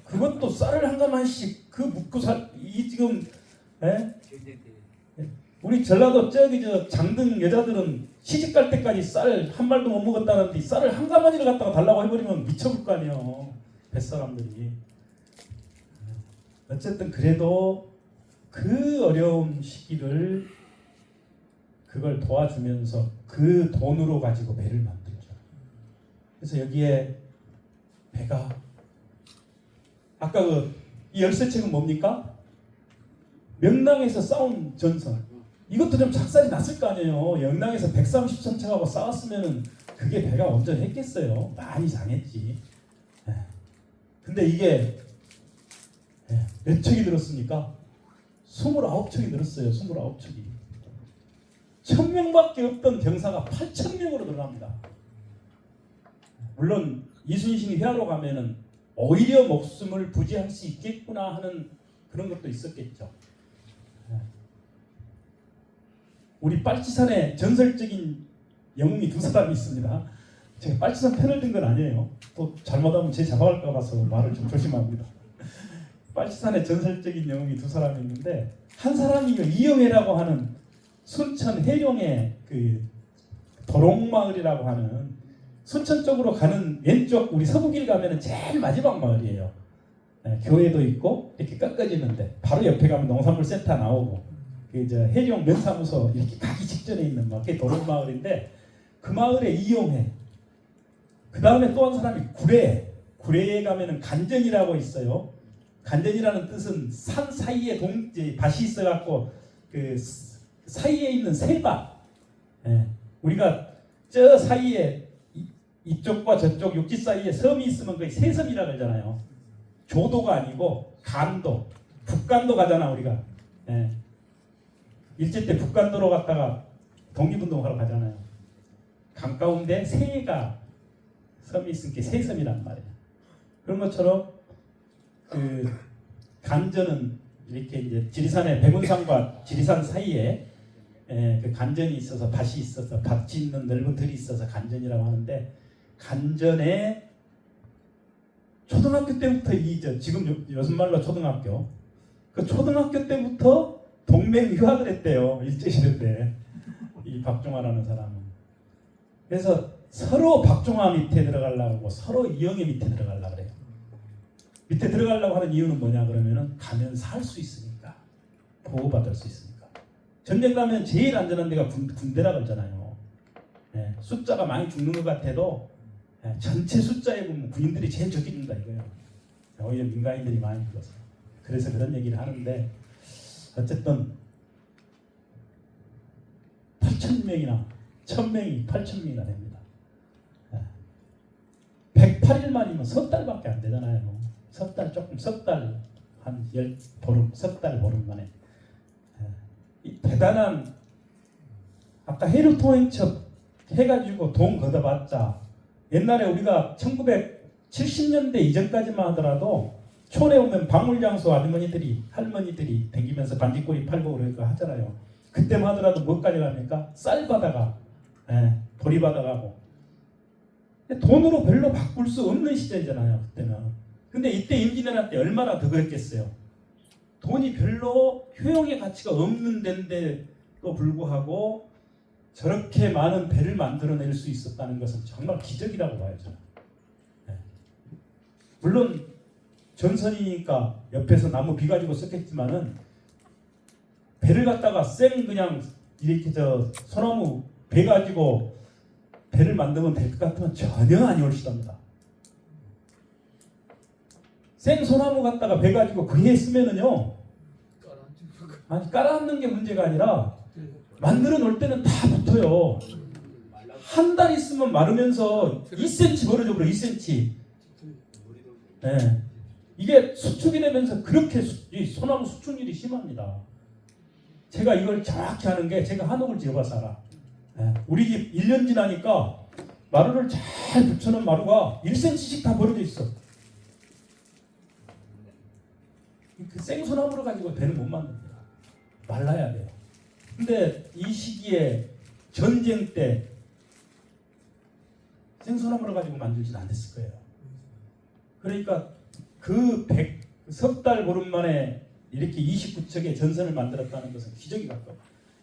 그것도 쌀을 한 가마씩 그 묵고 이 지금 우리 전라도 저 장등 여자들은 시집 갈 때까지 쌀 한 발도 못 먹었다는데 쌀을 한 가마니를 갖다가 달라고 해버리면 미쳐볼 거 아니에요. 뱃사람들이. 어쨌든 그래도 그 어려운 시기를 그걸 도와주면서 그 돈으로 가지고 배를 만들죠. 그래서 여기에 배가 아까 이 열쇠책은 뭡니까? 명랑에서 싸운 전설. 이것도 좀 작살이 났을 거 아니에요. 명랑에서 130천척하고 싸웠으면은 그게 배가 온전했겠어요. 많이 상했지. 근데 이게 몇 척이 들었습니까? 29척이 늘었어요. 29척이. 1000명밖에 없던 병사가 8000명으로 늘어납니다. 물론 이순신이 회하러 가면은 오히려 목숨을 부지할 수 있겠구나 하는 그런 것도 있었겠죠. 우리 빨치산에 전설적인 영웅이 두 사람이 있습니다. 제가 빨치산 편을 든 건 아니에요. 또 잘못하면 제 잡아갈까 봐서 말을 좀 조심합니다. 빨치산에 전설적인 영웅이 두 사람이 있는데 한 사람이 이영애라고 하는 순천 해룡의 그 도롱마을이라고 하는 순천 쪽으로 가는 왼쪽 우리 서부길 가면은 제일 마지막 마을이에요. 교회도 있고 이렇게 꺾어지는데 바로 옆에 가면 농산물 센터 나오고 그 해룡 면사무소 이렇게 가기 직전에 있는 그게 도롱마을인데 그 마을에 이영애. 그 다음에 또 한 사람이 구례에 가면은 간전이라고 있어요. 간전이라는 뜻은 산 사이에 밭이 있어갖고 그 사이에 있는 새밭. 우리가 저 사이에 이쪽과 저쪽 육지 사이에 섬이 있으면 그게 새섬이라 그러잖아요. 조도가 아니고 간도, 북간도 가잖아 우리가. 일제 때 북간도로 갔다가 독립운동하러 가잖아요. 강 가운데 새가 섬이 있으니까 새섬이란 말이에요. 그런 것처럼 그 간전은 이렇게 이제 지리산의 백운산과 지리산 사이에 그 간전이 있어서 밭이 있어서 밭이 있는 넓은 들이 있어서 간전이라고 하는데 간전에 초등학교 때부터 지금 요즘 말로 초등학교 그 초등학교 때부터 동맹 유학을 했대요. 일제시대 때 이 박종화라는 사람은. 그래서 서로 박종화 밑에 들어가려고 하고 서로 이영애 밑에 들어가려고 그래요. 밑에 들어가려고 하는 이유는 뭐냐 그러면은 가면 살 수 있으니까 보호받을 수 있으니까. 전쟁 가면 제일 안전한 데가 군대라 그러잖아요. 예, 숫자가 많이 죽는 것 같아도 전체 숫자에 보면 군인들이 제일 적게 죽는다 이거예요. 오히려 민간인들이 많이 죽어서. 그래서 그런 얘기를 하는데 어쨌든 8,000명이나 1,000명이 8,000명이나 됩니다. 108일 만이면 석 달밖에 안 되잖아요. 석 달 한 10보름, 석 달 보름 만에. 이 대단한 아까 해류통행첩 해가지고 돈 걷어봤자 옛날에 우리가 1970년대 이전까지만 하더라도 촌에 오면 박물장소 아주머니들이 할머니들이 댕기면서 반딧불이 팔고 그러니까 하잖아요. 그때만 하더라도 뭐까지 갑니까? 쌀 받아가 보리 받아가고 돈으로 별로 바꿀 수 없는 시절이잖아요. 그때는. 근데 이때 임진왜란 때 얼마나 더 그랬겠어요. 돈이 별로 효용의 가치가 없는 데인데도 불구하고 저렇게 많은 배를 만들어낼 수 있었다는 것은 정말 기적이라고 봐요. 저는. 물론 전선이니까 옆에서 나무 비 가지고 썼겠지만은 배를 갖다가 그냥 이렇게 소나무 배 가지고 배를 만들면 될 것 같으면 전혀 아니올시답니다. 생소나무 갖다가 배 가지고 그에 쓰면은요, 아니 깔아앉는 게 문제가 아니라 만들어 놓을 때는 다 붙어요. 한 달 있으면 마르면서 2cm 벌어져 버려. 2cm. 네. 이게 수축이 되면서 그렇게 이 소나무 수축률이 심합니다. 제가 이걸 정확히 하는 게 제가 한옥을 지어봐서 알아. 네. 우리 집 1년 지나니까 마루를 잘 붙여놓은 마루가 1cm씩 다 벌어져 있어. 그 생소나무를 가지고 배는 못 만듭니다. 말라야 돼요. 근데 이 시기에 전쟁 때 생소나무를 가지고 만들지는 않았을 거예요. 그러니까 석 달 보름 만에 이렇게 29척의 전선을 만들었다는 것은 기적이 같고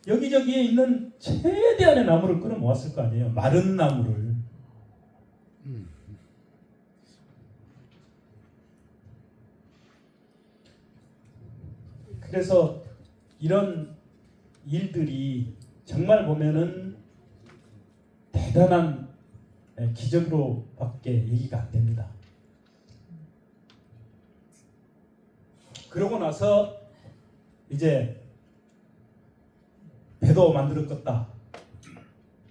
여기저기에 있는 최대한의 나무를 끌어모았을 거 아니에요. 마른 나무를. 그래서 이런 일들이 정말 보면은 대단한 기적으로밖에 얘기가 안 됩니다. 그러고 나서 이제 배도 만들었겠다.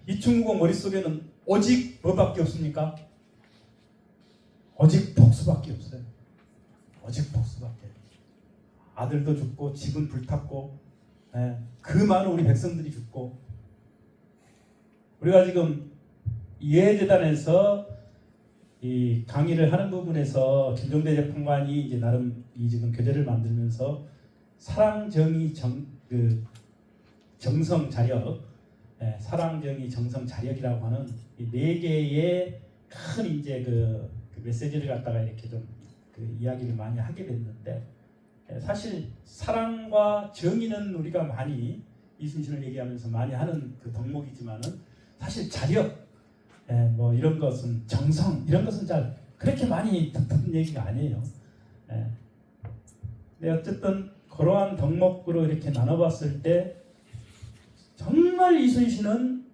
이충무공 머릿속에는 오직 뭐밖에 없습니까? 오직 복수밖에 없어요. 오직 복수밖에. 아들도 죽고 집은 불탔고 그 많은 우리 백성들이 죽고 우리가 지금 이해재단에서 이 강의를 하는 부분에서 김종대 재판관이 이제 나름 이 지금 교재를 만들면서 사랑 정의 정성 자력, 사랑 정의 정성 자력이라고 하는 이 네 개의 큰 이제 그 메시지를 갖다가 이렇게 좀 이야기를 많이 하게 됐는데 사실 사랑과 정의는 우리가 많이 이순신을 얘기하면서 많이 하는 그 덕목이지만은 사실 자력 뭐 이런 것은 정성 이런 것은 잘 그렇게 많이 듣는 얘기가 아니에요. 근데 어쨌든 그러한 덕목으로 이렇게 나눠봤을 때 정말 이순신은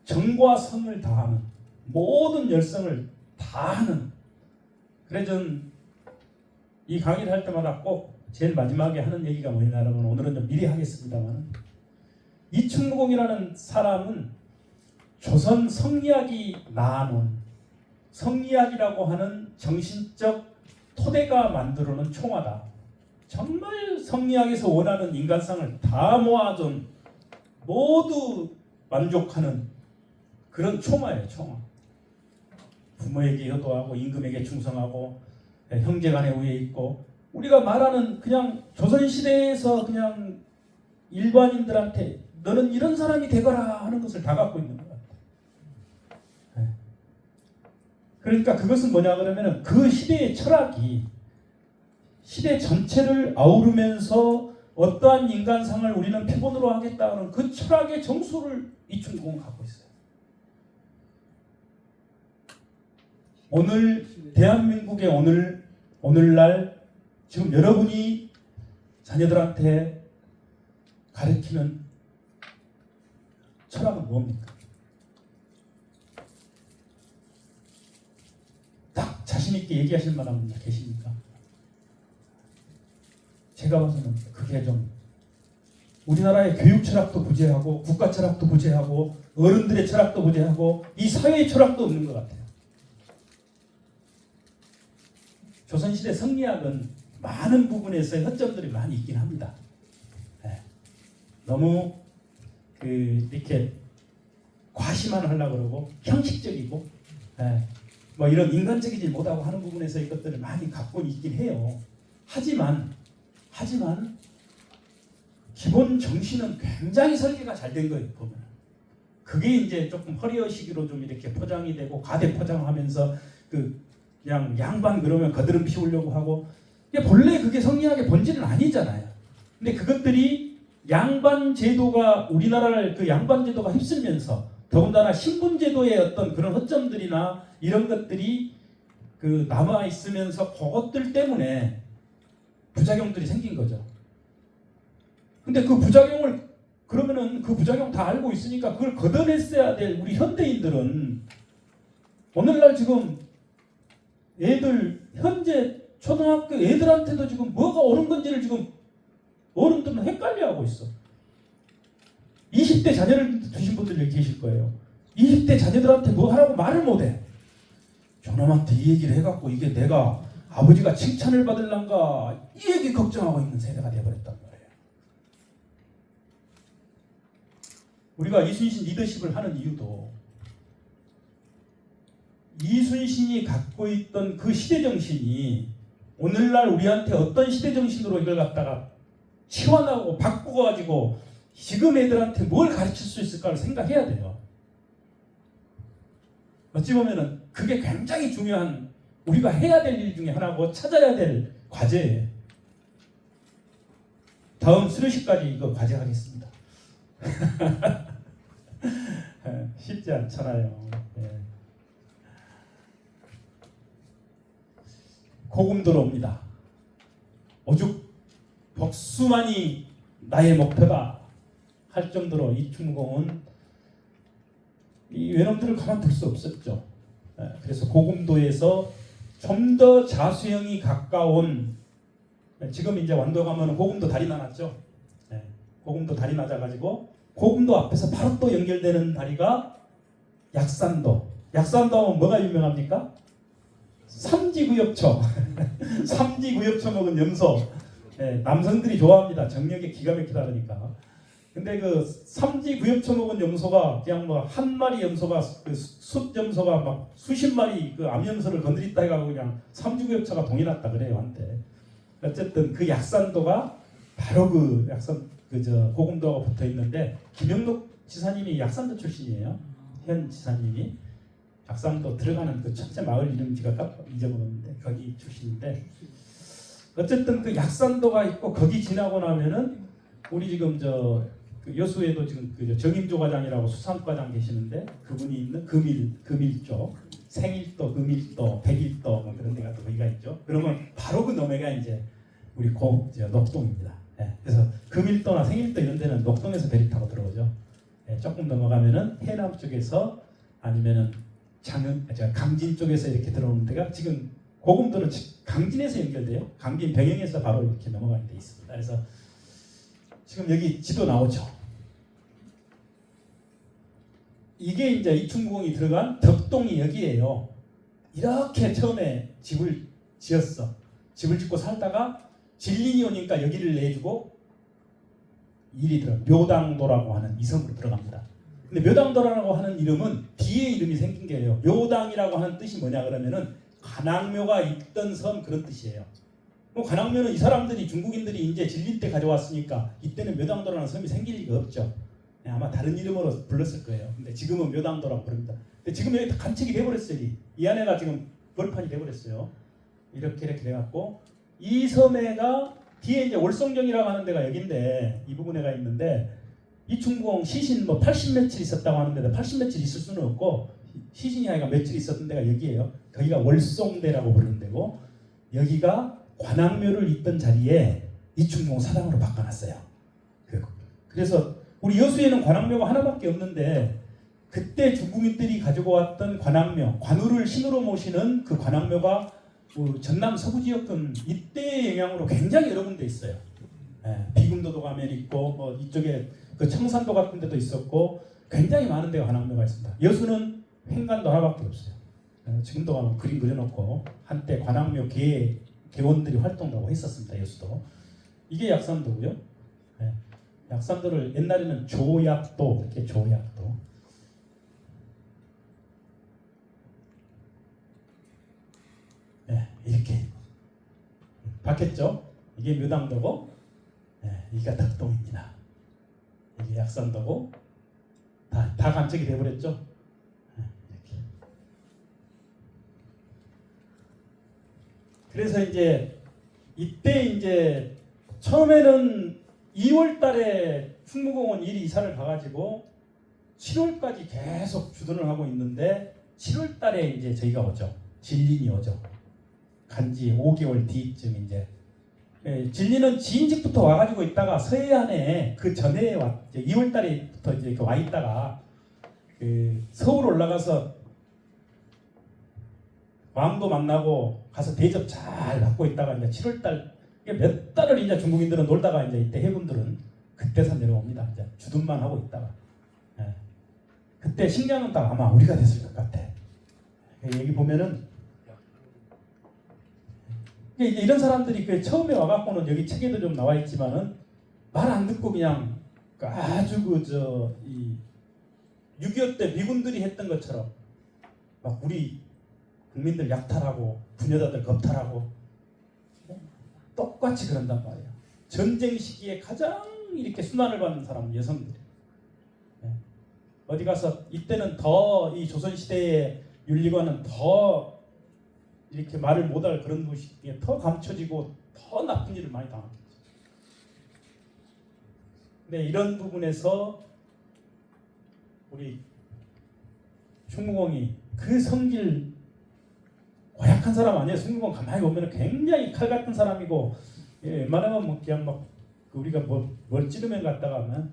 정과 성을 다하는 모든 열성을 다하는. 그래서 이 강의를 할 때마다 꼭 제일 마지막에 하는 얘기가 뭐냐면 오늘은 좀 미리 하겠습니다만 이충무공이라는 사람은 조선 성리학이 낳아놓은 성리학이라고 하는 정신적 토대가 만들어놓은 총화다. 정말 성리학에서 원하는 인간상을 다 모아준 모두 만족하는 그런 총화예요. 총화. 부모에게 효도하고 임금에게 충성하고 형제간에 우애 있고 우리가 말하는 그냥 조선시대에서 그냥 일반인들한테 너는 이런 사람이 되거라 하는 것을 다 갖고 있는 것 같아요. 네. 그러니까 그것은 뭐냐 그러면은 그 시대의 철학이 시대 전체를 아우르면서 어떠한 인간상을 우리는 표본으로 하겠다는 그 철학의 정수를 이충공은 갖고 있어요. 오늘 대한민국의 오늘날 지금 여러분이 자녀들한테 가르치는 철학은 뭡니까? 딱 자신 있게 얘기하실 만한 분 계십니까? 제가 봐서는 그게 좀 우리나라의 교육 철학도 부재하고 국가 철학도 부재하고 어른들의 철학도 부재하고 이 사회의 철학도 없는 것 같아요. 조선시대 성리학은 많은 부분에서 허점들이 많이 있긴 합니다. 네. 너무 이렇게 과시만 하려고 그러고 형식적이고 뭐 이런 인간적이지 못하고 하는 부분에서 이것들을 많이 갖고 있긴 해요. 하지만 기본 정신은 굉장히 설계가 잘 된 거예요. 보면 그게 이제 조금 허리허식으로 좀 이렇게 포장이 되고 과대 포장하면서 그냥 양반 그러면 거드름 피우려고 하고 본래 그게 성리학의 본질은 아니잖아요. 근데 그것들이 양반 제도가 우리나라를 그 양반 제도가 휩쓸면서 더군다나 신분 제도의 어떤 그런 허점들이나 이런 것들이 남아 있으면서 그것들 때문에 부작용들이 생긴 거죠. 근데 그 부작용을 그러면은 그 부작용 다 알고 있으니까 그걸 걷어냈어야 될 우리 현대인들은 오늘날 지금 애들 현재 초등학교 애들한테도 지금 뭐가 옳은 건지를 지금 어른들은 헷갈려하고 있어. 20대 자녀를 두신 분들 여기 계실 거예요. 20대 자녀들한테 뭐 하라고 말을 못해. 저놈한테 이 얘기를 해갖고 이게 내가 아버지가 칭찬을 받을란가 이 얘기 걱정하고 있는 세대가 되어버렸단 말이에요. 우리가 이순신 리더십을 하는 이유도 이순신이 갖고 있던 그 시대정신이 오늘날 우리한테 어떤 시대정신으로 이걸 갖다가 치환하고 바꾸어가지고 지금 애들한테 뭘 가르칠 수 있을까를 생각해야 돼요. 어찌 보면은 그게 굉장히 중요한 우리가 해야 될 일 중에 하나고 찾아야 될 과제예요. 다음 수료식까지 이거 과제하겠습니다. 쉽지 않잖아요. 예. 고금도로옵니다. 오죽 복수만이 나의 목표다 할 정도로 이충공은 이 외놈들을 가만둘 수 없었죠. 그래서 고금도에서 좀 더 자수형이 가까운 지금 이제 완도 가면 고금도 다리 나놨죠. 고금도 다리 낮아가지고 고금도 앞에서 바로 또 연결되는 다리가 약산도. 약산도 하면 뭐가 유명합니까? 삼지구엽초. 삼지구엽초 먹은 염소. 남성들이 좋아합니다. 정력에 기가 막히다 그러니까. 근데 그 삼지구엽초 먹은 염소가 그냥 뭐 한 마리 염소가 숫 염소가 막 수십 마리 그 암염소를 건드렸다 해가지고 그냥 삼지구엽초가 동이 났다 그래요 한때. 어쨌든 그 약산도가 바로 그 고금도가 붙어 있는데 김영록 지사님이 약산도 출신이에요. 현 지사님이 약산도 들어가는 그 첫째 마을 이름 제가 잊어먹었는데 거기 출신인데 어쨌든 그 약산도가 있고 거기 지나고 나면은 우리 지금 그 여수에도 지금 그 정임조 과장이라고 수산과장 계시는데 그분이 있는 금일 쪽 생일도 금일도 백일도 뭐 그런 데가 또 거기가 있죠. 그러면 바로 그 너머가 이제 우리 녹동입니다. 그래서 금일도나 생일도 이런 데는 녹동에서 배를 타고 들어오죠. 조금 넘어가면은 해남 쪽에서 아니면은 강진 쪽에서 이렇게 들어오는 데가 지금 고금도는 강진에서 연결돼요. 강진 병영에서 바로 이렇게 넘어가게 돼 있습니다. 그래서 지금 여기 지도 나오죠. 이게 이제 이충공이 들어간 덕동이 여기에요. 이렇게 처음에 집을 지었어. 집을 짓고 살다가 진린이 오니까 여기를 내주고 일이 들어 묘당도라고 하는 이성으로 들어갑니다. 근데 묘당도라고 하는 이름은 뒤에 이름이 생긴 게예요. 묘당이라고 하는 뜻이 뭐냐 그러면은 관악묘가 있던 섬 그런 뜻이에요. 관악묘는 이 사람들이 중국인들이 이제 진리 때 가져왔으니까 이때는 묘당도라는 섬이 생길 리가 없죠. 아마 다른 이름으로 불렀을 거예요. 근데 지금은 묘당도라고 부릅니다. 근데 지금 여기 다 간척이 돼버렸어요. 이 안에가 지금 벌판이 돼버렸어요. 이렇게 돼갖고 이 섬에가 뒤에 이제 월성정이라고 하는 데가 여기인데 이 부분에가 있는데 이충공 시신 뭐 80 며칠 있었다고 하는데 80 며칠 있을 수는 없고 시신이 아니라 며칠 있었던 데가 여기예요. 거기가 월성대라고 부르는 데고 여기가 관악묘를 있던 자리에 이충공 사당으로 바꿔놨어요. 그래서 우리 여수에는 관악묘가 하나밖에 없는데 그때 중국인들이 가지고 왔던 관악묘, 관우를 신으로 모시는 그 관악묘가 전남 서부 지역은 이때의 영향으로 굉장히 여러 군데 있어요. 비금도도 가면 있고 뭐 이쪽에 그 청산도 같은 데도 있었고 굉장히 많은 데가 관악묘가 있습니다. 여수는 횡간도 하나밖에 없어요. 지금도 가면 그림 그려놓고 한때 관악묘 개원들이 활동도 하고 했었습니다. 여수도. 이게 약산도고요. 약산도를 옛날에는 조약도 이렇게 조약도. 이렇게 봤겠죠? 이게 묘당도고 이게 덕동입니다. 이게 약산도고 다 간척이 돼버렸죠? 이렇게. 그래서 이제 이때 이제 처음에는 2월달에 충무공원 일이 이사를 가가지고 7월까지 계속 주둔을 하고 있는데 7월달에 이제 저희가 오죠. 진린이 오죠. 간지 5개월 뒤쯤 이제 진리는 지인직부터 와가지고 있다가 서해안에 그 전에 2월달에부터 이제 와 있다가 서울 올라가서 왕도 만나고 가서 대접 잘 받고 있다가 이제 7월달 몇 달을 이제 중국인들은 놀다가 이제 이때 해군들은 그때서 내려옵니다. 이제 주둔만 하고 있다가 그때 식량은 딱 아마 우리가 됐을 것 같아. 여기 보면은. 이런 사람들이 처음에 와갖고는 여기 책에도 좀 나와 있지만은 말 안 듣고 그냥 아주 6.25 때 미군들이 했던 것처럼 막 우리 국민들 약탈하고 부녀자들 겁탈하고 똑같이 그런단 말이에요. 전쟁 시기에 가장 이렇게 순환을 받는 사람은 여성들이. 어디 가서 이때는 더 이 조선시대의 윤리관은 더 이렇게 말을 못할 그런 것이 더 감춰지고 더 나쁜 일을 많이 당하겠죠. 근데 이런 부분에서 우리 충무공이 그 성질 고약한 사람 아니에요. 충무공 가만히 보면 굉장히 칼 같은 사람이고 웬만하면 뭐 그냥 막 우리가 뭘 찌르면 갔다가 하면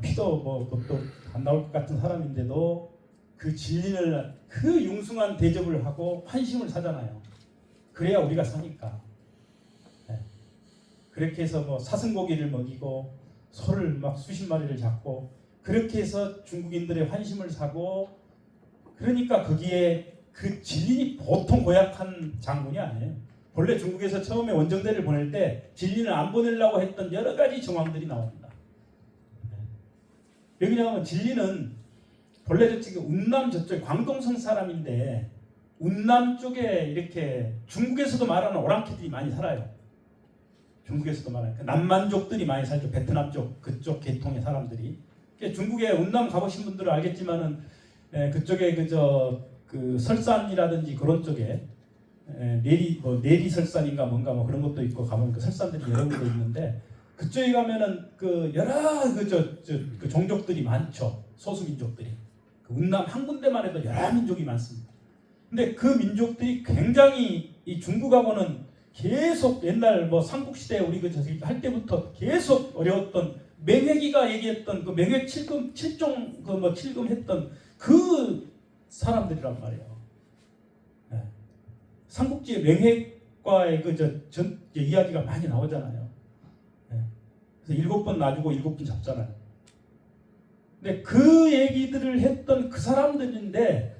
피도 또 안 나올 것 같은 사람인데도 그 진리를 그 융숭한 대접을 하고 환심을 사잖아요. 그래야 우리가 사니까. 그렇게 해서 뭐 사슴고기를 먹이고 소를 막 수십 마리를 잡고 그렇게 해서 중국인들의 환심을 사고 그러니까 거기에 그 진린이 보통 고약한 장군이 아니에요. 본래 중국에서 처음에 원정대를 보낼 때 진린을 안 보내려고 했던 여러 가지 정황들이 나옵니다. 왜냐하면 진린은 본래 저쪽에 운남 저쪽 광동성 사람인데 운남 쪽에 이렇게 중국에서도 말하는 오랑캐들이 많이 살아요. 중국에서도 말하는 남만족들이 많이 살죠. 베트남 쪽 그쪽 계통의 사람들이. 중국에 운남 가보신 분들은 알겠지만은 그쪽에 그 설산이라든지 그런 쪽에 내리 설산인가 뭔가 뭐 그런 것도 있고 가보면 그 설산들이 여러 군데 있는데 그쪽에 가면은 그 여러 그 종족들이 많죠. 소수민족들이. 그 운남 한 군데만 해도 여러 민족이 많습니다. 근데 그 민족들이 굉장히 이 중국하고는 계속 옛날 뭐 삼국시대 우리 할 때부터 계속 어려웠던 맹회기가 얘기했던 그 맹회 칠종 칠금 했던 그 사람들이란 말이에요. 삼국지의 맹회과의 이야기가 많이 나오잖아요. 그래서 7번 놔주고 7번 잡잖아요. 근데 그 얘기들을 했던 그 사람들인데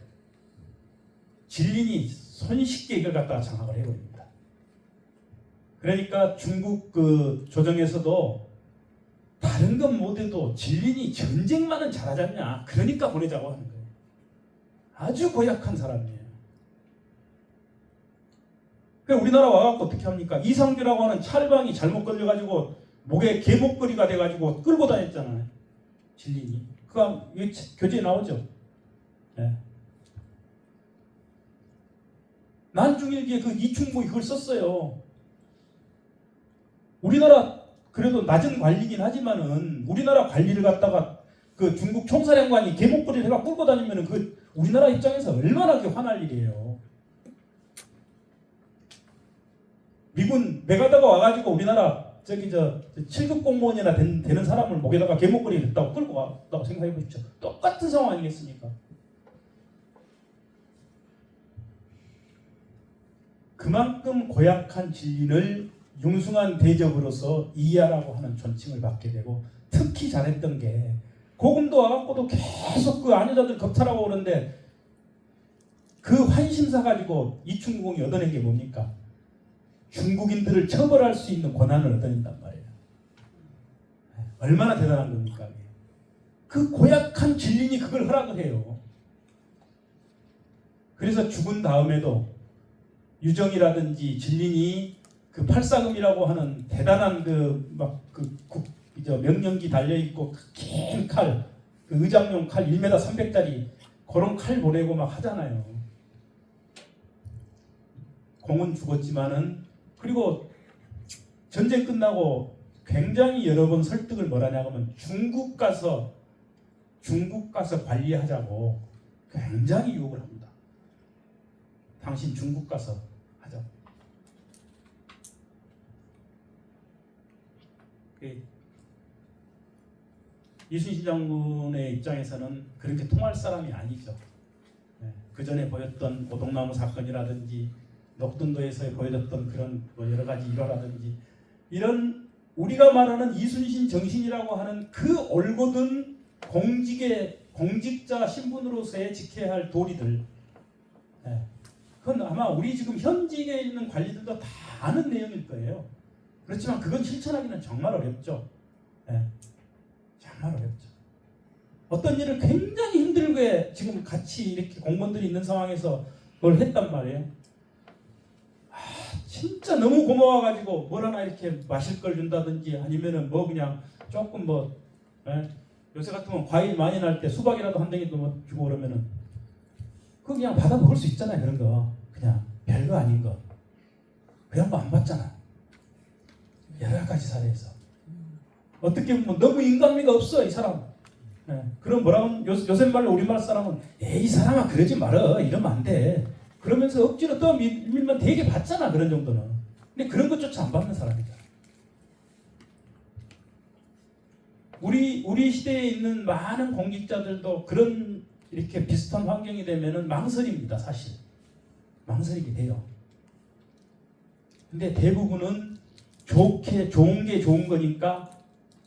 진린이 손쉽게 이걸 갖다가 장악을 해버립니다. 그러니까 중국 그 조정에서도 다른 건 못해도 진린이 전쟁만은 잘하지 않냐. 그러니까 보내자고 하는 거예요. 아주 고약한 사람이에요. 그러니까 우리나라 와갖고 어떻게 합니까? 이상규라고 하는 찰방이 잘못 걸려가지고 목에 개목걸이가 돼가지고 끌고 다녔잖아요. 진린이. 그거 교재에 나오죠. 네. 난중일기에 그 이충복이 그걸 썼어요. 우리나라 그래도 낮은 관리긴 하지만은 우리나라 관리를 갖다가 그 중국 총사령관이 개목걸이를 해가 끌고 다니면은 그 우리나라 입장에서 얼마나 그 화날 일이에요. 미군 메가다가 와가지고 우리나라 저기 저 7급 공무원이나 되는 사람을 목에다가 개목걸이를 했다고 끌고 왔다고 생각해 보십시오. 똑같은 상황 아니겠습니까? 그만큼 고약한 진리를 융숭한 대접으로서 이해하라고 하는 존칭을 받게 되고, 특히 잘했던 게 고금도 와갖고도 계속 그 아녀자들 겁탈하고 오는데 그 환심사 가지고 이충국이 얻어낸 게 뭡니까? 중국인들을 처벌할 수 있는 권한을 얻어낸단 말이에요. 얼마나 대단한 겁니까? 그 고약한 진린이 그걸 허락을 해요. 그래서 죽은 다음에도 유정이라든지 진린이 그 팔사금이라고 하는 대단한 명령기 달려있고 긴 칼, 그 의장용 칼 1m 300짜리 그런 칼 보내고 막 하잖아요. 공은 죽었지만은, 그리고 전쟁 끝나고 굉장히 여러 번 설득을 뭐라냐고 하면 중국 가서 관리하자고 굉장히 유혹을 합니다. 당신 중국 가서 하자. 이순신 장군의 입장에서는 그렇게 통할 사람이 아니죠. 그 전에 보였던 오동나무 사건이라든지 녹둔도에서 보여줬던 그런 여러 가지 일화라든지, 이런 우리가 말하는 이순신 정신이라고 하는 그 올곧은 공직자 신분으로서의 지켜야 할 도리들, 그건 아마 우리 지금 현직에 있는 관리들도 다 아는 내용일 거예요. 그렇지만 그건 실천하기는 정말 어렵죠. 정말 어렵죠. 어떤 일을 굉장히 힘들게 지금 같이 이렇게 공무원들이 있는 상황에서 그걸 했단 말이에요. 진짜 너무 고마워가지고 뭘 하나 이렇게 마실 걸 준다든지, 아니면은 뭐 그냥 조금 요새 같으면 과일 많이 날 때 수박이라도 한 덩이 더 주고 그러면은 그거 그냥 받아 먹을 수 있잖아요. 그런 거 그냥 별거 아닌 거 그런 거 안 받잖아. 여러 가지 사례에서 어떻게 보면 너무 인간미가 없어 이 사람. 그럼 뭐라고 요새 말로 우리말 사람은 이 사람아 그러지 말어, 이러면 안 돼, 그러면서 억지로 또 밀면 되게 받잖아. 그런 정도는. 근데 그런 것조차 안 받는 사람이잖아. 우리 시대에 있는 많은 공직자들도 그런 이렇게 비슷한 환경이 되면은 망설입니다. 사실 망설이게 돼요. 근데 대부분은 좋은 게 좋은 거니까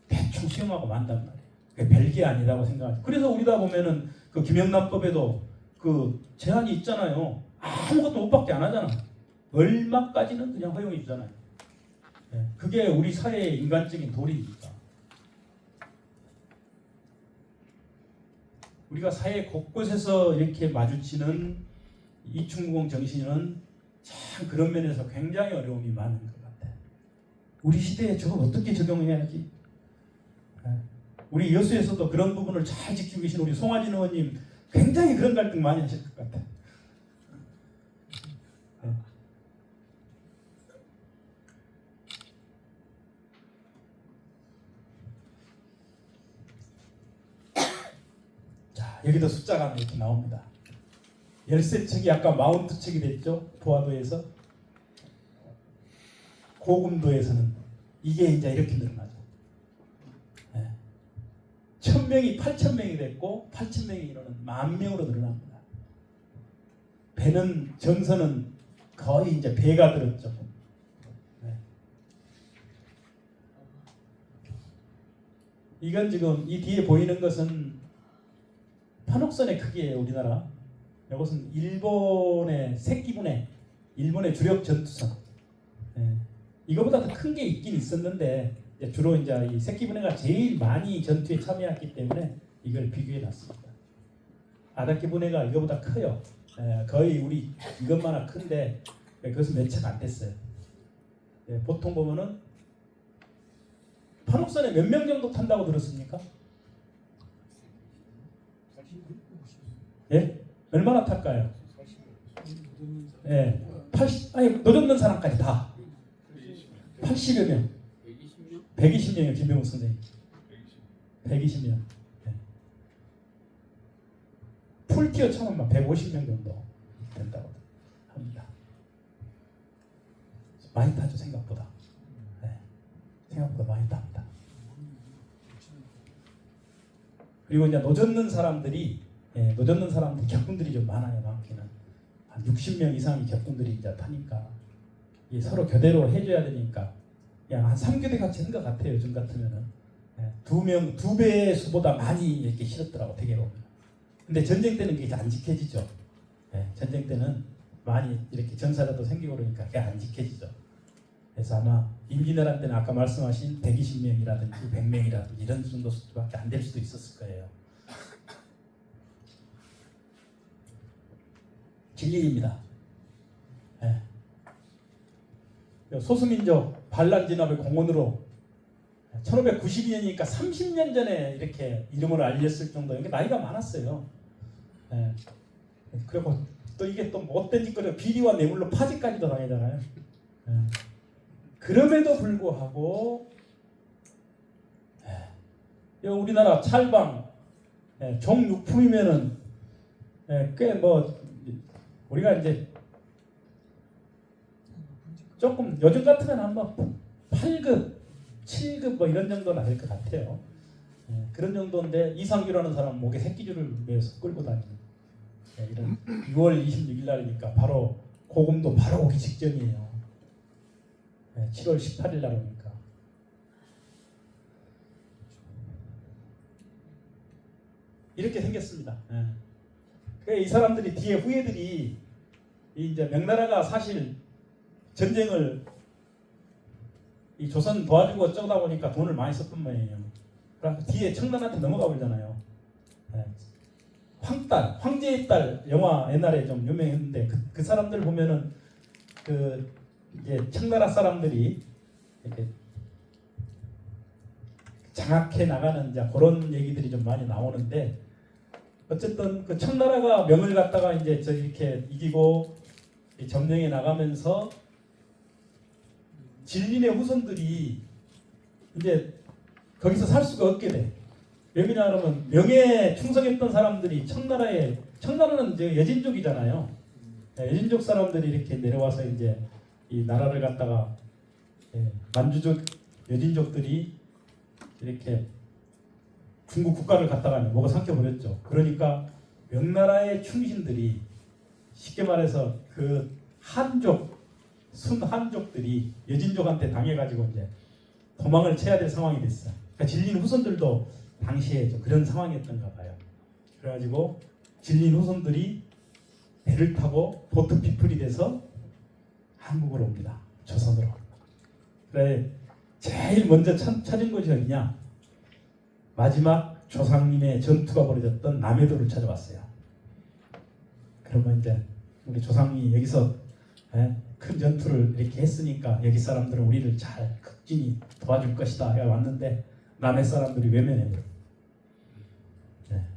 대충 수용하고 만단 말이에요. 그게 별게 아니라고 생각하죠. 그래서 우리다 보면은 그 김영란법에도 그 제한이 있잖아요. 아무것도 못 받게 안 하잖아. 얼마까지는 그냥 허용해 주잖아요. 그게 우리 사회의 인간적인 도리입니다. 우리가 사회 곳곳에서 이렇게 마주치는 이충공 정신은 참 그런 면에서 굉장히 어려움이 많은 것 같아요. 우리 시대에 저걸 어떻게 적용해야지? 우리 여수에서도 그런 부분을 잘 지키고 계신 우리 송하진 의원님 굉장히 그런 갈등 많이 하실 것 같아요. 자, 여기도 숫자가 이렇게 나옵니다. 열쇠책이 아까 마운트책이 됐죠. 포화도에서. 고금도에서는 이게 이제 이렇게 늘어나죠. 1000명이 8000명이 됐고 8000명이 이르는 10,000명으로 늘어납니다. 배는 정선은 거의 이제 배가 들었죠. 이건 지금 이 뒤에 보이는 것은 판옥선의 크기예요. 우리나라. 이것은 일본의 새끼분해, 일본의 주력 전투선. 이거보다 더 큰 게 있긴 있었는데 주로 이제 이 새끼분해가 제일 많이 전투에 참여했기 때문에 이걸 비교해 놨습니다. 아다케 분해가 이거보다 커요. 거의 우리 이것만한 큰데 그것은 몇 채가 안 됐어요. 보통 보면은 판옥선에 몇 명 정도 탄다고 들었습니까? 예? 얼마나 탈까요? 예. 80, 아니 노젓는 사람까지 다 80여 명, 120명이요. 김병욱 선생님 120명. 예. 풀티어 차만 150명 정도 된다고 합니다. 많이 타죠 생각보다. 예. 생각보다 많이 탑니다. 그리고 이제 노젓는 사람들이 격분들이 좀 많아요. 많기는 한 60명 이상의 격분들이 이제 타니까 서로 교대로 해줘야 되니까 그냥 한 3교대 같이 한 것 같아요. 요즘 같으면은 2배의 수보다 많이 이렇게 실었더라고 대개로. 근데 전쟁 때는 그게 안 지켜지죠. 전쟁 때는 많이 이렇게 전사자도 생기고 그러니까 그게 안 지켜지죠. 그래서 아마 임진왜란 때는 아까 말씀하신 120명이라든지 100명이라든지 이런 정도 수밖에 안 될 수도 있었을 거예요. 진리입니다. 소수민족 반란 진압의 공헌으로 1592년이니까 30년 전에 이렇게 이름을 알렸을 정도. 이게 나이가 많았어요. 그리고 또 이게 또 못된 짓거리가 비리와 뇌물로 파직까지도 당하잖아요. 그럼에도 불구하고 우리나라 찰방 종육품이면은 꽤 뭐 우리가 이제 조금 요즘 같으면 한번 8급, 7급 뭐 이런 정도는 될 것 같아요. 그런 정도인데 이상규라는 사람 목에 새끼줄을 매서 끌고 다니는 이런 6월 26일 날이니까 바로 고금도 바로 오기 직전이에요. 7월 18일 날 오니까. 이렇게 생겼습니다. 이 사람들이 뒤에 후예들이 이제 명나라가 사실 전쟁을 이 조선 도와주고 어쩌다 보니까 돈을 많이 썼던 모양이에요. 그래서 뒤에 청나라한테 넘어가 버리잖아요. 황제의 딸 영화 옛날에 좀 유명했는데 그 사람들 보면은 그 이제 청나라 사람들이 이렇게 장악해 나가는 이제 그런 얘기들이 좀 많이 나오는데 어쨌든 그 청나라가 명을 갖다가 이제 이렇게 이기고 점령해 나가면서 진린의 후손들이 이제 거기서 살 수가 없게 돼. 왜 그러냐 그러면 명예에 충성했던 사람들이 청나라는 이제 여진족이잖아요. 여진족 사람들이 이렇게 내려와서 이제 이 나라를 갖다가 만주족 여진족들이 이렇게 중국 국가를 갖다가 먹어 삼켜버렸죠. 그러니까 명나라의 충신들이 쉽게 말해서 그 순한족들이 여진족한테 당해가지고 이제 도망을 쳐야 될 상황이 됐어요. 그러니까 진린 후손들도 당시에 그런 상황이었던가 봐요. 그래가지고 진린 후손들이 배를 타고 보트 피플이 돼서 한국으로 옵니다. 조선으로. 그래 제일 먼저 찾은 곳이 어디냐? 마지막 조상님의 전투가 벌어졌던 남해도를 찾아왔어요. 그러면 이제 우리 조상이 여기서 큰 전투를 이렇게 했으니까 여기 사람들은 우리를 잘 극진히 도와줄 것이다 해 왔는데 남해 사람들이 외면해요.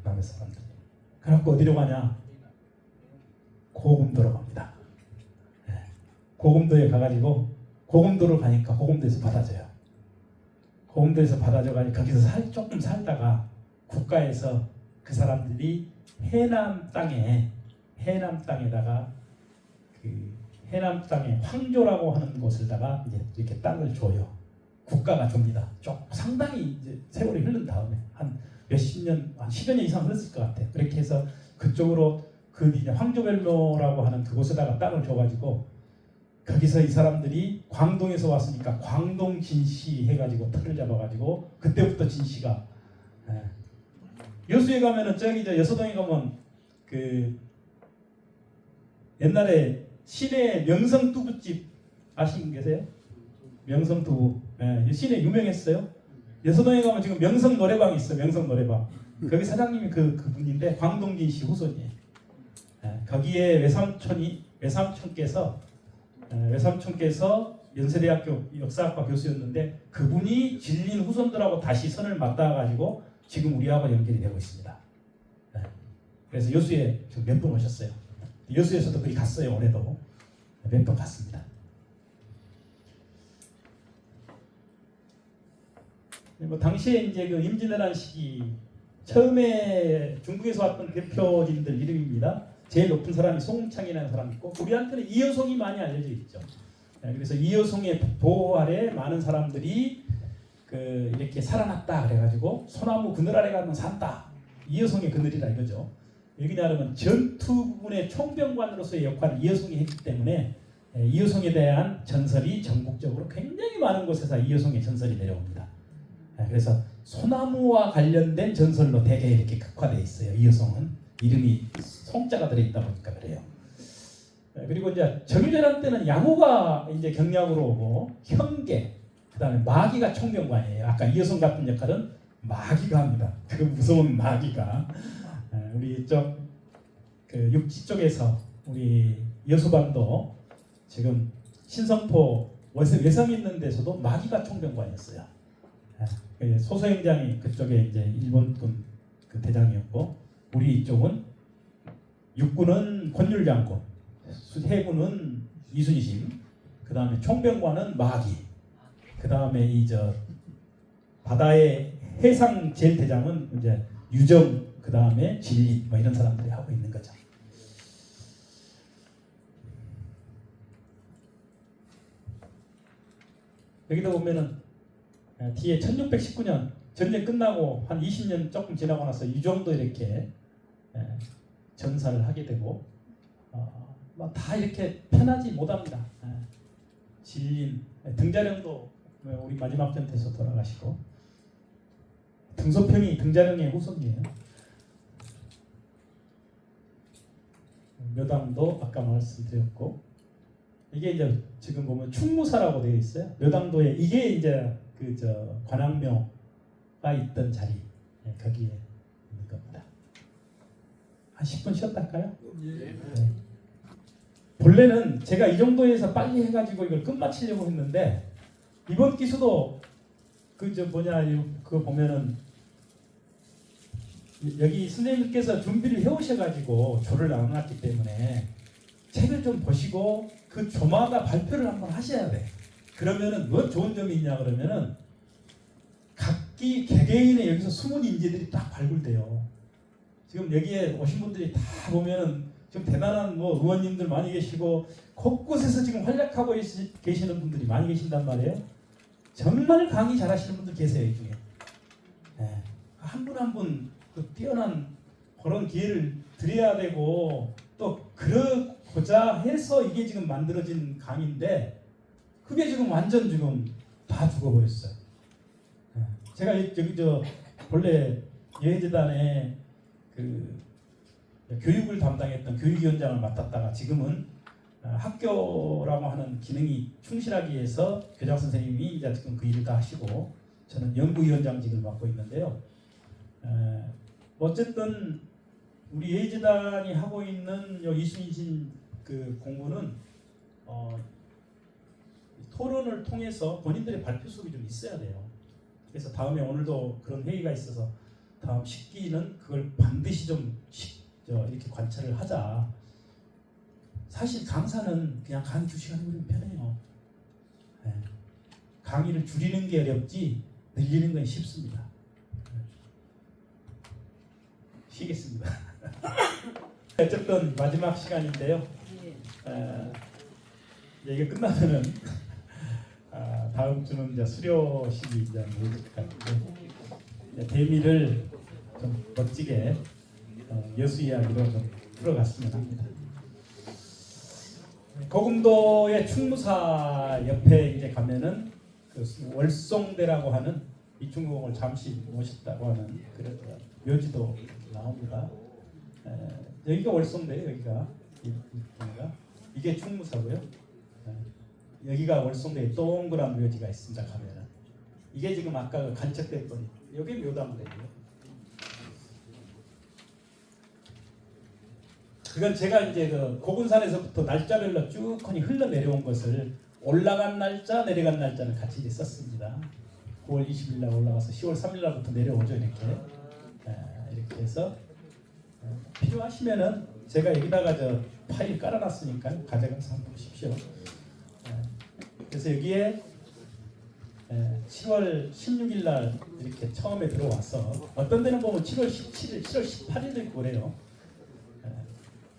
남해 사람들이. 그래갖고 어디로 가냐? 고금도로 갑니다. 고금도에 가가지고 고금도로 가니까 고금도에서 받아줘요. 고금도에서 받아줘가지고 거기서 조금 살다가 국가에서 그 사람들이 해남 땅에다가 그 해남 땅에 황조라고 하는 곳에다가 이제 이렇게 땅을 줘요. 국가가 줍니다. 상당히 이제 세월이 흐른 다음에 한 몇십 년, 한 10여 년 이상 흘렀을 것 같아요. 그렇게 해서 그쪽으로 그 이제 황조별로라고 하는 그곳에다가 땅을 줘가지고 거기서 이 사람들이 광동에서 왔으니까 광동 진시 해가지고 틀을 잡아가지고 그때부터 진시가 여수에 가면은 저기 여서동에 가면 그 옛날에 시내 명성두부집 아시는 분 계세요? 명성두부. 시내 유명했어요. 여서동에 가면 지금 명성 노래방이 있어요. 명성 노래방. 거기 사장님이 그분인데 광동진 씨 후손이에요. 거기에 외삼촌께서 외삼촌께서 연세대학교 역사학과 교수였는데 그분이 질린 후손들하고 다시 선을 맞닿아가지고 지금 우리하고 연결이 되고 있습니다. 그래서 여수에 몇 분 오셨어요. 여수에서도 거기 갔어요. 올해도 몇 번 갔습니다. 뭐 당시에 이제 그 임진왜란 시기 처음에 중국에서 왔던 대표진들 이름입니다. 제일 높은 사람이 송웅창이라는 사람이 있고 우리한테는 이여송이 많이 알려져 있죠. 그래서 이여송의 보호 아래 많은 사람들이 이렇게 살아났다 그래가지고 소나무 그늘 아래 가면 산다. 이여송의 그늘이라 이거죠. 왜냐하면 전투 부분의 총병관으로서의 역할을 이여송이 했기 때문에 이여송에 대한 전설이 전국적으로 굉장히 많은 곳에서 이여송의 전설이 내려옵니다. 그래서 소나무와 관련된 전설로 되게 이렇게 극화되어 있어요. 이여송은 이름이 송자가 들어있다 보니까 그래요. 그리고 이제 정유재란 때는 양호가 이제 경략으로 오고 형계, 그다음에 마귀가 총병관이에요. 아까 이여송 같은 역할은 마귀가 합니다. 그 무서운 마귀가 우리 이쪽 육지 쪽에서 우리 여수반도 지금 신성포 외섬 있는 데서도 마귀가 총병관이었어요. 소서행장이 그쪽에 이제 일본군 그 대장이었고 우리 이쪽은 육군은 권율장군, 해군은 이순신, 그 다음에 총병관은 마귀, 그 다음에 바다의 해상 제일 대장은 이제 유정, 그 다음에 진리 뭐 이런 사람들이 하고 있는 거죠. 여기도 보면은 뒤에 1619년 전쟁 끝나고 한 20년 조금 지나고 나서 유정도 이렇게 전사를 하게 되고 다 이렇게 편하지 못합니다. 진린 등자령도 우리 마지막 전투에서 돌아가시고 등소평이 등자령의 후손이에요. 묘당도 아까 말씀드렸고 이게 이제 지금 보면 충무사라고 되어 있어요. 묘당도에 이게 이제 관악묘가 있던 자리 거기에 있는 겁니다. 한 10분 쉬었다 할까요? 네. 본래는 제가 이 정도에서 빨리 해가지고 이걸 끝마치려고 했는데 이번 기수도 그거 보면은 여기 선생님께서 준비를 해오셔가지고 조를 안 놨기 때문에 책을 좀 보시고 그 조마다 발표를 한번 하셔야 돼. 그러면은 뭐 좋은 점이 있냐 그러면은 각기 개개인의 여기서 숨은 인재들이 딱 발굴돼요. 지금 여기에 오신 분들이 다 보면은 지금 대단한 의원님들 많이 계시고 곳곳에서 지금 활약하고 계시는 분들이 많이 계신단 말이에요. 정말 강의 잘하시는 분들 계세요 이 중에. 한 분 한 분 뛰어난 그런 기회를 드려야 되고 또 그러고자 해서 이게 지금 만들어진 강의인데 그게 지금 완전 지금 다 죽어버렸어요. 제가 여기 본래 예해재단에 교육을 담당했던 교육위원장을 맡았다가 지금은 학교라고 하는 기능이 충실하기 위해서 교장 선생님이 이제 지금 그 일을 다 하시고 저는 연구위원장직을 맡고 있는데요. 어쨌든 우리 예해재단이 하고 있는 이순신 그 공부는 토론을 통해서 본인들의 발표 수업이 좀 있어야 돼요. 그래서 다음에 오늘도 그런 회의가 있어서 다음 식기는 그걸 반드시 좀 이렇게 관찰을 하자. 사실 강사는 그냥 강의 2시간이면 편해요. 강의를 줄이는 게 어렵지 늘리는 건 쉽습니다. 쉬겠습니다. 어쨌든 마지막 시간인데요. 이게 끝나면은 다음 주는 이제 수료식이 이제 모일 것 같은데 대미를 좀 멋지게 여수 이야기로 좀 풀어갔으면 합니다. 고금도의 충무사 옆에 이제 가면은 그 월송대라고 하는 이충국을 잠시 모셨다고 하는 그런 묘지도 나옵니다. 여기가 월송대예요. 여기가 이게 충무사고요. 여기가 월송대에 동그란 묘지가 있습니다. 가면은 이게 지금 아까 간척됐던 여기 묘당대예요. 그건 제가 이제 그 고군산에서부터 날짜별로 쭉 흘러 내려온 것을 올라간 날짜, 내려간 날짜를 같이 이제 썼습니다. 9월 20일 날 올라가서 10월 3일 날부터 내려오죠. 이렇게 해서 필요하시면은 제가 여기다가 저 파일 깔아놨으니까 가져가서 한번 보십시오. 그래서 여기에 7월 16일 날 이렇게 처음에 들어와서 어떤 데는 보면 7월 17일, 7월 18일도 있고 그래요.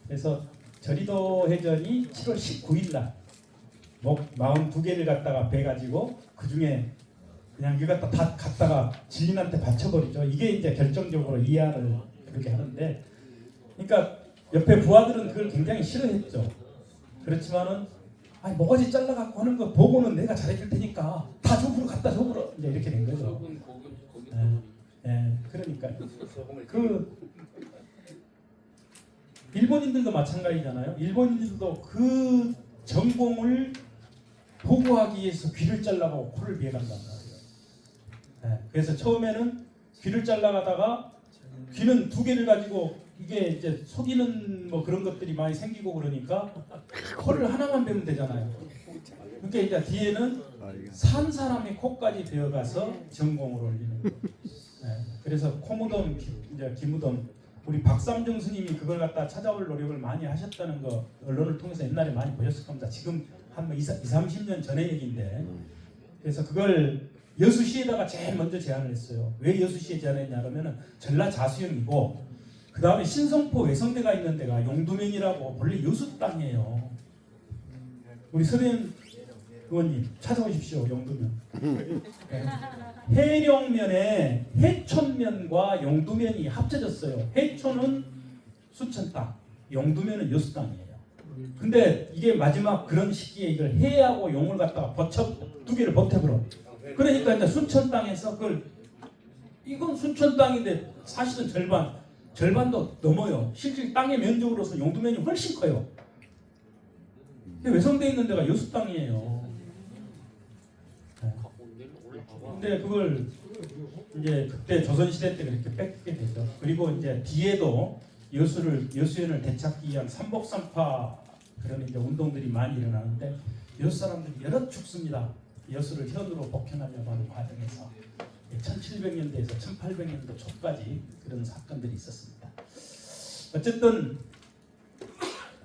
그래서 저리도 해전이 7월 19일 날 42개를 갖다가 베가지고 그 중에 그냥 이거 다 갖다가 진린한테 바쳐버리죠. 이게 이제 결정적으로 이해를 그렇게 하는데, 그러니까 옆에 부하들은 그걸 굉장히 싫어했죠. 그렇지만은 아니 모가지 잘라갖고 하는 거 보고는 내가 잘해줄 테니까 다 조부로 갖다 줘버려 이제 이렇게 된 거죠. 그러니까 그 일본인들도 마찬가지잖아요. 일본인들도 그 전공을 보고하기 위해서 귀를 잘라가고 코를 비해간단 말이에요. 그래서 처음에는 귀를 잘라가다가 귀는 2개를 가지고 이게 이제 속이는 뭐 그런 것들이 많이 생기고 그러니까 코를 하나만 베면 되잖아요. 그러니까 이제 뒤에는 산 사람의 코까지 되어가서 전공을 올리는 거예요. 그래서 코무덤, 이제 기무덤, 우리 박삼중 스님이 그걸 갖다 찾아올 노력을 많이 하셨다는 거 언론을 통해서 옛날에 많이 보셨을 겁니다. 지금 한 20-30년 전의 얘기인데, 그래서 그걸 여수시에다가 제일 먼저 제안을 했어요. 왜 여수시에 제안했냐 그러면은 전라자수영이고 그 다음에 신성포 외성대가 있는 데가 용두면이라고 본래 여수 땅이에요. 우리 서대현 의원님 찾아오십시오. 용두면. 해령면에 해촌면과 용두면이 합쳐졌어요. 해촌은 순천 땅, 용두면은 여수 땅이에요. 근데 이게 마지막 그런 시기에 이걸 해하고 용을 갖다가 2개를 버텨버려. 그러니까 이제 순천 땅에서 그걸 이건 순천 땅인데 사실은 절반도 넘어요. 실질 땅의 면적으로서 용두면이 훨씬 커요. 근데 외성대에 있는 데가 여수 땅이에요. 근데 그걸 이제 그때 조선시대 때 그렇게 뺏게 되죠. 그리고 이제 뒤에도 여수연을 되찾기 위한 삼복삼파 그런 이제 운동들이 많이 일어나는데 여수 사람들이 여럿 죽습니다. 여수를 현으로 복현하려고 하는 과정에서 1700년대에서 1800년도 초까지 그런 사건들이 있었습니다. 어쨌든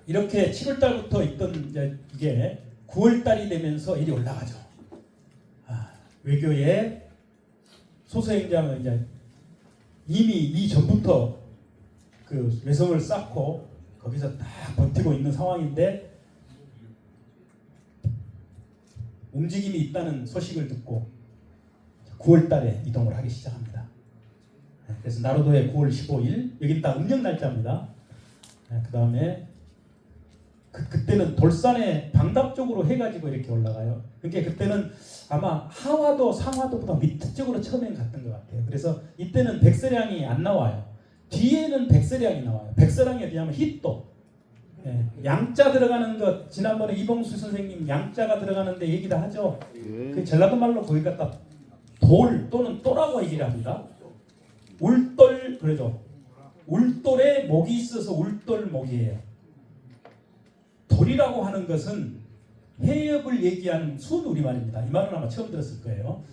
이렇게 7월 달부터 있던 이게 9월 달이 되면서 일이 올라가죠. 외교의 소서행장은 이제 이미 이전부터 그 외성을 쌓고 거기서 딱 버티고 있는 상황인데 움직임이 있다는 소식을 듣고 9월 달에 이동을 하기 시작합니다. 그래서 나루도에 9월 15일, 여기는 다 음력 날짜입니다. 그 다음에 그때는 돌산에 방답 쪽으로 해가지고 이렇게 올라가요. 그러니까 그때는 아마 하와도 상화도보다 밑에 쪽으로 처음엔 갔던 것 같아요. 그래서 이때는 백서량이 안 나와요. 뒤에는 백서량이 나와요. 백서량이 어디냐면 hit도. 양자 들어가는 것, 지난번에 이봉수 선생님 양자가 들어가는데 얘기 다 하죠. 그 전라도 말로 거기 갖다 돌 또는 또라고 얘기를 합니다. 울돌 그러죠. 울돌에 목이 있어서 울돌목이에요. 돌이라고 하는 것은 해협을 얘기하는 순 우리말입니다. 이 말은 아마 처음 들었을 거예요.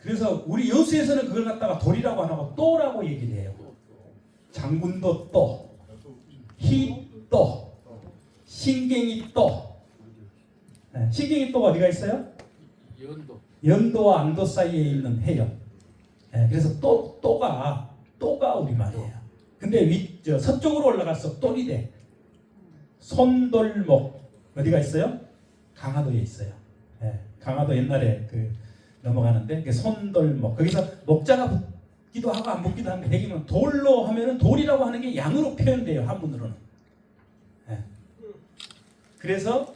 그래서 우리 여수에서는 그걸 갖다가 돌이라고 안 하고 또라고 얘기를 해요. 장군도 또, 희또, 신갱이 또. 신갱이 또가 어디가 있어요? 연도와 안도 사이에 있는 해협. 그래서 또가 우리말이에요. 근데 서쪽으로 올라가서 또리대, 손돌목 어디가 있어요? 강화도에 있어요. 강화도 옛날에 넘어가는데 그 손돌목 거기서 목자가 붙기도 하고 안 붙기도 하는데 대기면 돌로 하면은 돌이라고 하는 게 양으로 표현돼요. 한문으로는. 그래서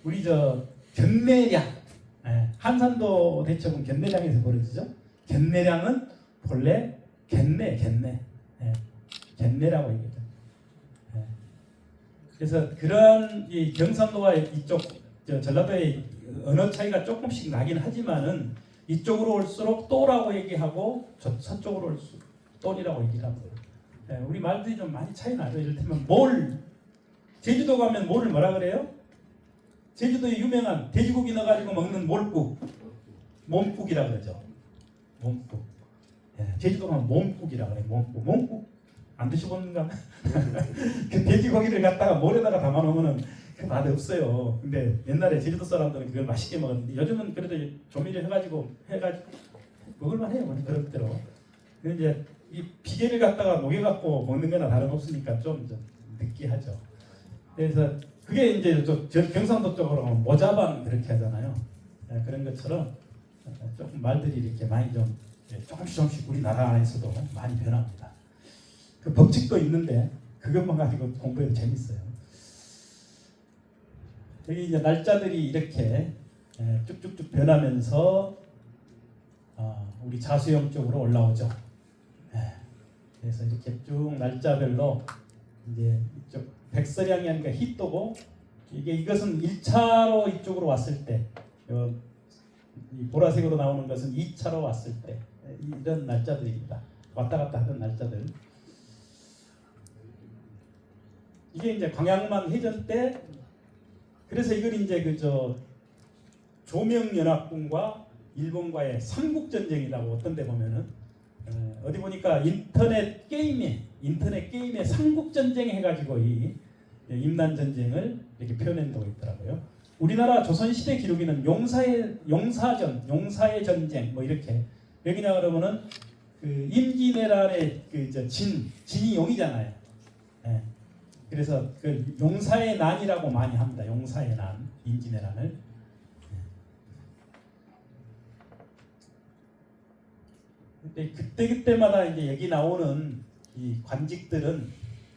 우리 견내량 한산도 대첩은 견내량에서 벌어지죠. 견내량은 본래 견내라고 얘기해요. 그래서 그런 이 경상도와 이쪽 전라도의 언어 차이가 조금씩 나긴 하지만은 이쪽으로 올수록 또라고 얘기하고 서쪽으로 올수록 똘이라고 얘기를 합니다. 우리 말들이 좀 많이 차이 나죠. 이를테면 몰, 제주도 가면 몰을 뭐라 그래요? 제주도에 유명한 돼지고기 넣어가지고 먹는 몰국, 몸국이라 그러죠. 몸국. 제주도 가면 몸국이라 그래요. 몸국 안 드셔봤는가? 그 돼지고기를 갖다가 몰에다가 담아놓으면은 그 맛 없어요. 근데 옛날에 제주도 사람들은 그걸 맛있게 먹었는데 요즘은 그래도 조미료 해가지고 먹을만 해요. 그렇대로. 근데 이제 이 비계를 갖다가 녹여갖고 먹는 거나 다름없으니까 좀 느끼하죠. 그래서 그게 이제 저 경상도 쪽으로 모자반 그렇게 하잖아요. 그런 것처럼 조금 말들이 이렇게 많이 좀 조금씩 우리나라 안에서도 많이 변합니다. 그 법칙도 있는데 그것만 가지고 공부해도 재밌어요. 여기 이제 날짜들이 이렇게 쭉쭉쭉 변하면서 우리 자수형 쪽으로 올라오죠. 그래서 이렇게 쭉 날짜별로 이제 이쪽 백설향이 아니라 히토고 이것은 1차로 이쪽으로 왔을 때, 이 보라색으로 나오는 것은 2차로 왔을 때 이런 날짜들입니다. 왔다 갔다 하던 날짜들. 이게 이제 광양만 해전 때. 그래서 이걸 이제 조명연합군과 일본과의 삼국전쟁이라고 어떤 데 보면은 어디 보니까 인터넷 게임에 삼국전쟁 해가지고 이 임난전쟁을 이렇게 표현한다고 있더라고요. 우리나라 조선시대 기록에는 용사의 전쟁 뭐 이렇게 여기냐 그러면은 그 임진왜란의 진이 용이잖아요. 그래서 그 용사의 난이라고 많이 합니다. 용사의 난, 임진왜란을. 근데 그때마다 이제 여기 나오는 이 관직들은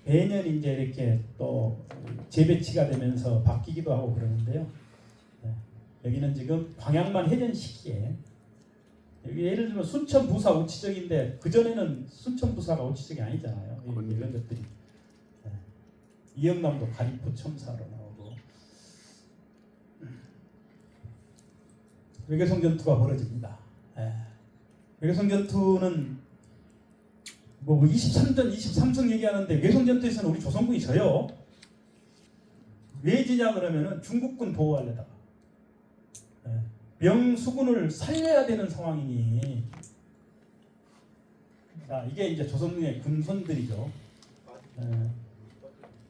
매년 이제 이렇게 또 재배치가 되면서 바뀌기도 하고 그러는데요. 여기는 지금 광양만 해전 시기에 여기 예를 들면 순천부사 우치적인데 그 전에는 순천부사가 우치적이 아니잖아요. 이런 것들이. 이영남도 가리포 첨사로 나오고 외교성 전투가 벌어집니다. 외교성 전투는 뭐 23전, 23승 얘기하는데 외교성 전투에서는 우리 조선군이 져요. 왜 지냐 그러면은 중국군 보호하려다가 명수군을 살려야 되는 상황이니. 자, 이게 이제 조선군의 군선들이죠.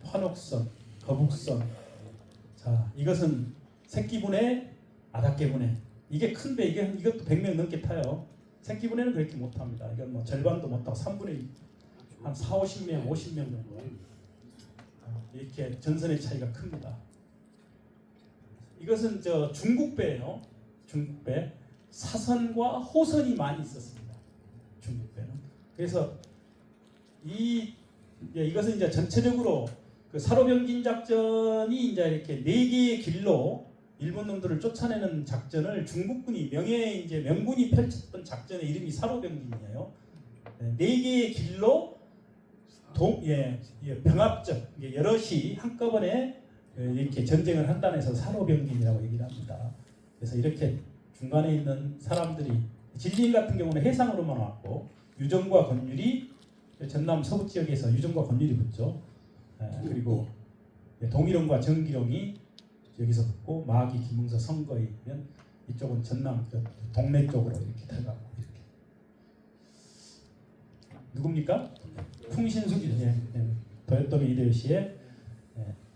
환옥선, 거북선. 자, 이것은 새끼분해, 아닥개분해. 이게 큰데 이것도 100명 넘게 타요. 새끼분해는 그렇게 못합니다. 이건 뭐 절반도 못하고 3분의 한 4, 50명, 50명 정도. 이렇게 전선의 차이가 큽니다. 이것은 중국배예요. 중국배. 사선과 호선이 많이 있었습니다. 중국배는. 그래서 이것은 이제 전체적으로 그 사로병진 작전이 이제 이렇게 4개의 길로 일본 놈들을 쫓아내는 작전을 중국군이 명군이 펼쳤던 작전의 이름이 사로병진이에요. 4개의 길로 병합적 여럿이 한꺼번에 이렇게 전쟁을 한다는 해서 사로병진이라고 얘기를 합니다. 그래서 이렇게 중간에 있는 사람들이 진리인 같은 경우는 해상으로만 왔고 유정과 권율이 전남 서부 지역에서 유정과 권율이 붙죠. 그리고 동일원과 정기룡이 여기서 붙고 마기, 김응서, 성거이면 이쪽은 전남 동래 쪽으로 이렇게 들어가고 이렇게. 누굽니까? 풍신수기 도요토미 히데요시의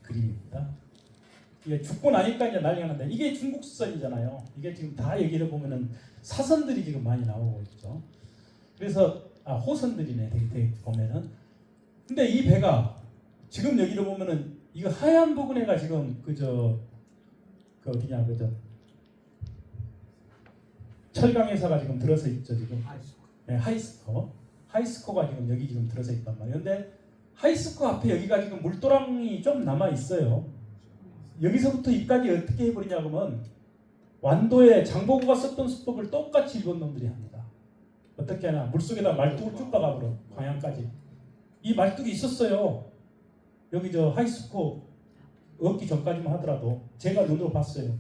그림입니다. 이게 죽고 나니까 이제 난리가 난다. 이게 중국선이잖아요. 이게 지금 다 얘기를 보면은 사선들이 지금 많이 나오고 있죠. 그래서 호선들이네 되게 보면은. 근데 이 배가 지금 여기를 보면은 이거 하얀 부근에가 지금 어디냐 철강회사가 지금 들어서 있죠 지금. 하이스코가 지금 여기 지금 들어서 있단 말이에요. 근데 하이스코 앞에 여기가 지금 물도랑이 좀 남아 있어요. 여기서부터 여기까지 어떻게 해버리냐 그러면 완도에 장보고가 썼던 수법을 똑같이 일본 놈들이 합니다. 어떻게 하냐, 물속에다 말뚝을 쭉 박아버려. 광양까지. 이 말뚝이 있었어요. 여기 하이스코 얻기 전까지만 하더라도 제가 눈으로 봤어요.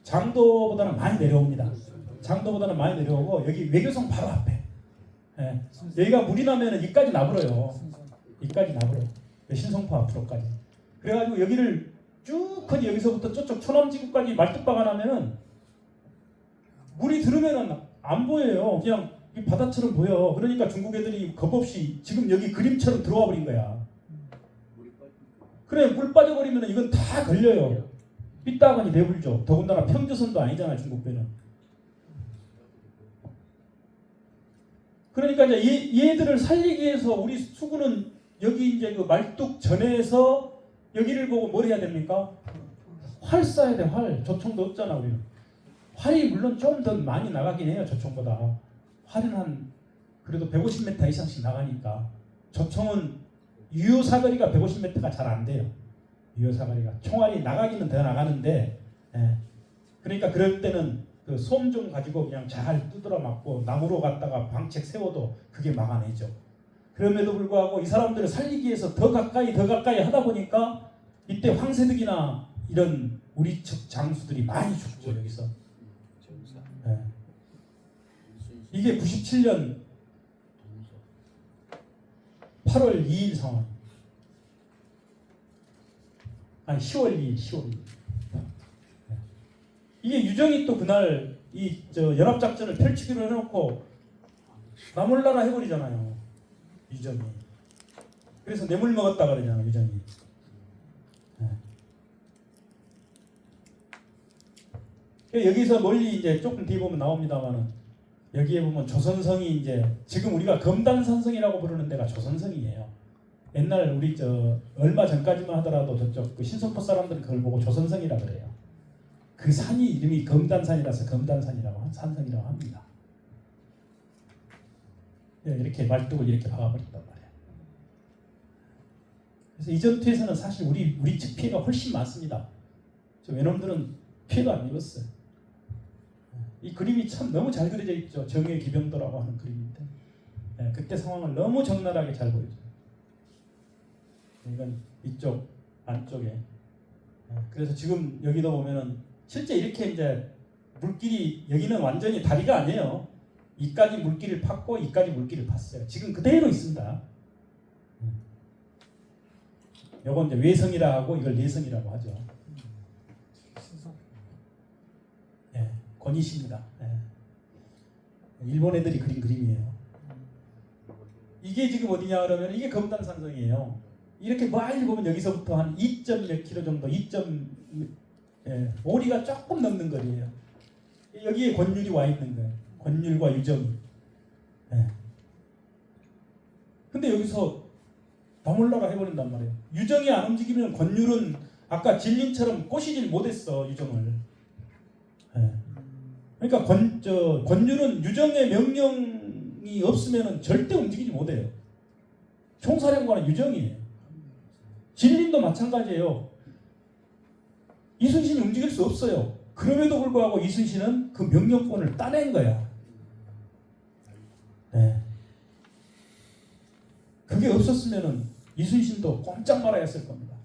장도보다는 많이 내려옵니다. 장도보다는 많이 내려오고 여기 외교성 바로 앞에. 예. 여기가 물이 나면은 이까지 나불어요. 이까지 나불어. 신성포 앞으로까지. 그래가지고 여기를 쭉 여기서부터 저쪽 초남지구까지 말뚝박아 나면은 물이 들으면은 안 보여요. 그냥 이 바다처럼 보여. 그러니까 중국 애들이 겁없이 지금 여기 그림처럼 들어와 버린 거야. 그래, 물 빠져버리면 이건 다 걸려요. 삐딱하니 배불죠. 더군다나 평저선도 아니잖아, 중국 배는. 그러니까 이제 얘들을 살리기 위해서 우리 수군은 여기 이제 그 말뚝 전에서 여기를 보고 뭘 해야 됩니까? 활 쏴야 돼, 활. 조총도 없잖아, 우리는. 활이 물론 좀 더 많이 나가긴 해요, 조총보다. 활은 한 그래도 150m 이상씩 나가니까. 조총은 유효 사거리가 150m가 잘 안 돼요. 유효 사거리가. 총알이 나가기는 더 나가는데, 예. 그러니까 그럴 때는 그 솜 좀 가지고 그냥 잘 두드러 맞고 나무로 갖다가 방책 세워도 그게 막아내죠. 그럼에도 불구하고 이 사람들을 살리기 위해서 더 가까이 하다 보니까 이때 황새득이나 이런 우리 측 장수들이 많이 죽죠, 여기서. 네. 이게 97년 8월 2일 상황. 아니 10월 2일, 10월 2일. 이게 유정이 또 그날 이 연합작전을 펼치기로 해놓고 나몰라라 해버리잖아요, 유정이. 그래서 뇌물 먹었다 그러잖아, 유정이. 네. 여기서 멀리 이제 조금 뒤에 보면 나옵니다만은 여기에 보면 조선성이 이제 지금 우리가 검단산성이라고 부르는 데가 조선성이에요. 옛날 우리 얼마 전까지만 하더라도 저쪽 그 신성포 사람들은 그걸 보고 조선성이라 그래요. 그 산이 이름이 검단산이라서 검단산이라고 산성이라고 합니다. 이렇게 말뚝을 이렇게 박아버렸단 말이에요. 그래서 이 전투에서는 사실 우리 측 피해가 훨씬 많습니다. 저 외놈들은 피해도 안 입었어요. 이 그림이 참 너무 잘 그려져 있죠. 정의 기병도라고 하는 그림인데, 그때 상황을 너무 적나라하게 잘 보여줘요. 이건 이쪽 안쪽에. 그래서 지금 여기도 보면은 실제 이렇게 이제 물길이 여기는 완전히 다리가 아니에요. 이까지 물길을 팠고 이까지 물길을 팠어요. 지금 그대로 있습니다. 요건 이제 외성이라 하고 이걸 내성이라고 하죠. 예, 권이십니다. 예. 일본 애들이 그린 그림이에요. 이게 지금 어디냐 그러면 이게 검단산성이에요. 이렇게 많이 보면 여기서부터 한 2몇 킬로 정도, 오리가 조금 넘는 거리예요. 여기에 권율이 와 있는 거예요. 권율과 유정이. 근데 여기서 나몰라라 해버린단 말이에요. 유정이 안 움직이면 권율은 아까 진린처럼 꼬시질 못했어, 유정을. 그러니까 권율은 유정의 명령이 없으면 절대 움직이지 못해요. 총사령관은 유정이에요. 진린도 마찬가지예요. 이순신이 움직일 수 없어요. 그럼에도 불구하고 이순신은 그 명령권을 따낸 거야. 네. 그게 없었으면 이순신도 꼼짝 말아야 했을 겁니다.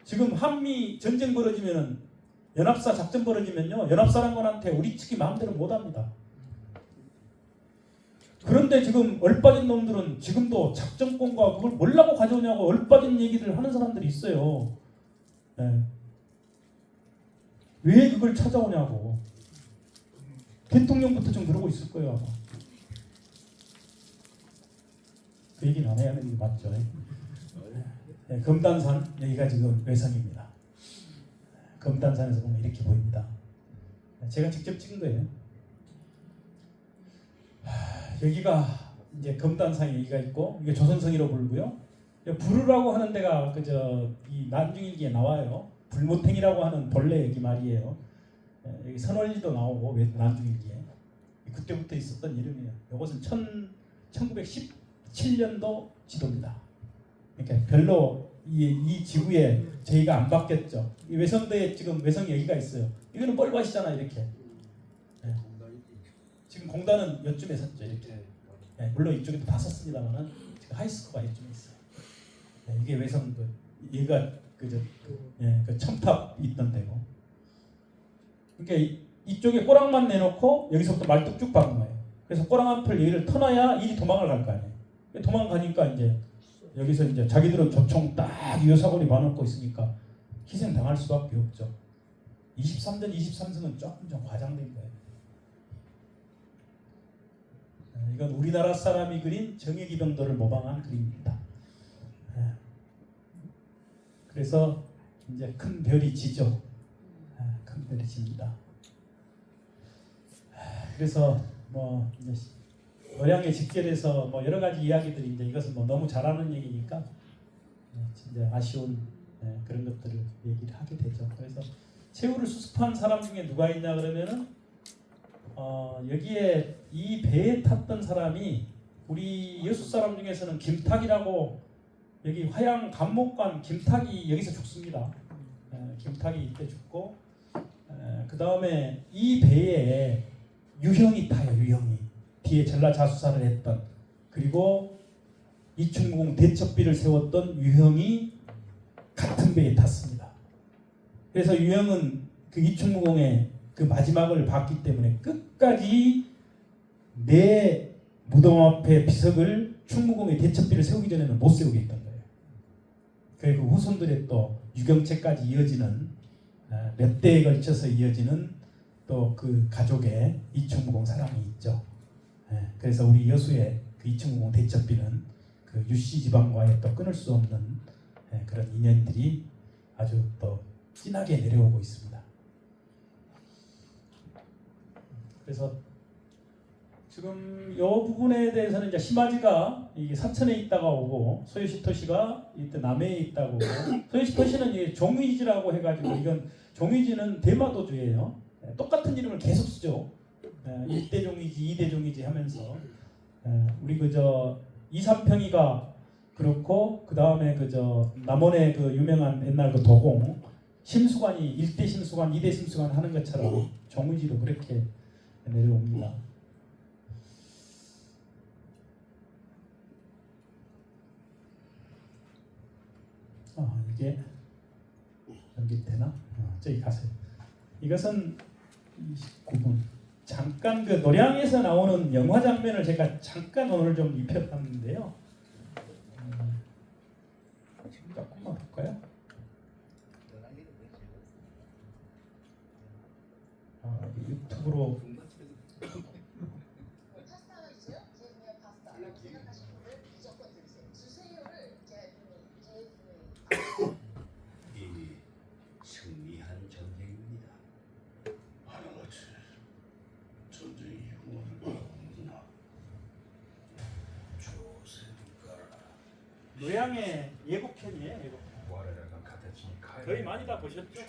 지금 한미 전쟁 벌어지면은 연합사 작전 벌어지면요, 연합사령관한테 우리 측이 마음대로 못합니다. 그런데 지금 얼빠진 놈들은 지금도 작전권과 그걸 뭐라고 가져오냐고 얼빠진 얘기를 하는 사람들이 있어요. 네. 왜 그걸 찾아오냐고. 대통령부터 좀 그러고 있을 거예요, 아마. 그 얘기는 안 해야 하는 게 맞죠. 네, 검단산, 여기가 지금 외성입니다. 검단산에서 보면 이렇게 보입니다. 제가 직접 찍은 거예요. 여기가 이제 검단산이 여기가 있고, 이게 조선성이라고 부르고요. 부르라고 하는 데가 이 난중일기에 나와요. 불모탱이라고 하는 본래 여기 말이에요. 여기 선월리도 나오고 난중일기에 그때부터 있었던 이름이에요. 이것은 1917년도 지도입니다. 그러니까 별로 이 지구에 저희가 안 바뀌었죠. 이 외성도에 지금 외성이 여기가 있어요. 이거는 뻘밭이잖아, 이렇게. 네. 지금 공단은 이쯤에 섰죠, 이렇게. 네, 물론 이쪽에도 다 섰습니다만은 지금 하이스코가 이쪽에 있어요. 네, 이게 외성도. 얘가 그 첨탑 있던 데고. 그러니까 이쪽에 꼬랑만 내놓고 여기서부터 말뚝 쭉 박은 거예요. 그래서 꼬랑 앞을 여기를 터놔야 일이 도망을 갈 거 아니에요. 도망가니까 이제 여기서 이제 자기들은 조총 딱 유효사거리 봐놓고 있으니까 희생당할 수밖에 없죠. 23전 23승은 조금 좀 과장된 거예요. 이건 우리나라 사람이 그린 정예기병도를 모방한 그림입니다. 그래서 이제 큰 별이 지죠. 큰 별이 집니다. 그래서 뭐 이제 노량에 직결해서 뭐 여러 가지 이야기들이 이제 이것은 뭐 너무 잘하는 얘기니까 진짜 아쉬운 그런 것들을 얘기를 하게 되죠. 그래서 최후를 수습한 사람 중에 누가 있냐 그러면은 여기에 이 배에 탔던 사람이 우리 여수 사람 중에서는 김탁이라고 여기 화양 감목관 김탁이 여기서 죽습니다. 김탁이 이때 죽고 그 다음에 이 배에 유형이 타요. 유형이 뒤에 전라자수사를 했던 그리고 이충무공 대첩비를 세웠던 유형이 같은 배에 탔습니다. 그래서 유형은 그 이충무공의 그 마지막을 봤기 때문에 끝까지 내 무덤 앞에 비석을 충무공의 대첩비를 세우기 전에는 못 세우게 했던 거예요. 그 후손들의 또 유경채까지 이어지는 몇 대에 걸쳐서 이어지는 또 그 가족의 이충무공 사랑이 있죠. 그래서 우리 여수의 그 이충무공 대첩비는 그 유씨 지방과의 또 끊을 수 없는 그런 인연들이 아주 또 진하게 내려오고 있습니다. 그래서 지금 이 부분에 대해서는 이제 심화지가 이게 사천에 있다가 오고 소요시토시가 이때 남해에 있다고 오고 소요시토시는 이게 종의지라고 해가지고 이건 종의지는 대마도주예요. 똑같은 이름을 계속 쓰죠. 1대 종의지, 2대 종의지 하면서 우리 그저 이삼평이가 그렇고 그 다음에 그저 남원의 그 유명한 옛날 그 도공 심수관이 1대 심수관, 2대 심수관 하는 것처럼 종의지도 그렇게 내려옵니다. 이게 연결되나? 저기 가세요. 이것은 29분. 잠깐 그 노량에서 나오는 영화 장면을 제가 잠깐 오늘 좀 입혀봤는데요. 조금만 볼까요? 유튜브로 이미 승리한 전쟁입니다. 하나같이 전쟁이 흉화를 받는구나. 조세가라. 노량의 예고편이에요. 예고편. 거의 많이 다 보셨죠?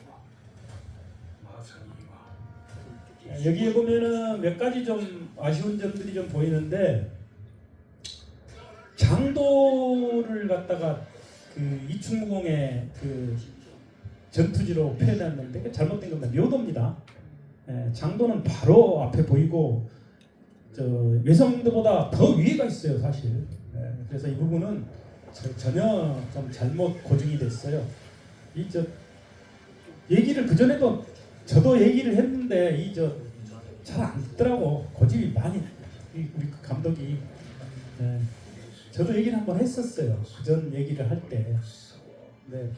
여기에 보면은 몇 가지 좀 아쉬운 점들이 좀 보이는데 장도를 갖다가 그 이충무공의 그 전투지로 표현했는데 잘못된 겁니다. 묘도입니다. 장도는 바로 앞에 보이고 저 외성도보다 더 위에가 있어요, 사실. 그래서 이 부분은 전혀 좀 잘못 고증이 됐어요. 이 저 얘기를 그 전에도 저도 얘기를 했는데 이 저 잘 안 듣더라고. 고집이 많이 우리 그 감독이. 저도 얘기를 한번 했었어요. 그전 얘기를 할 때. 네.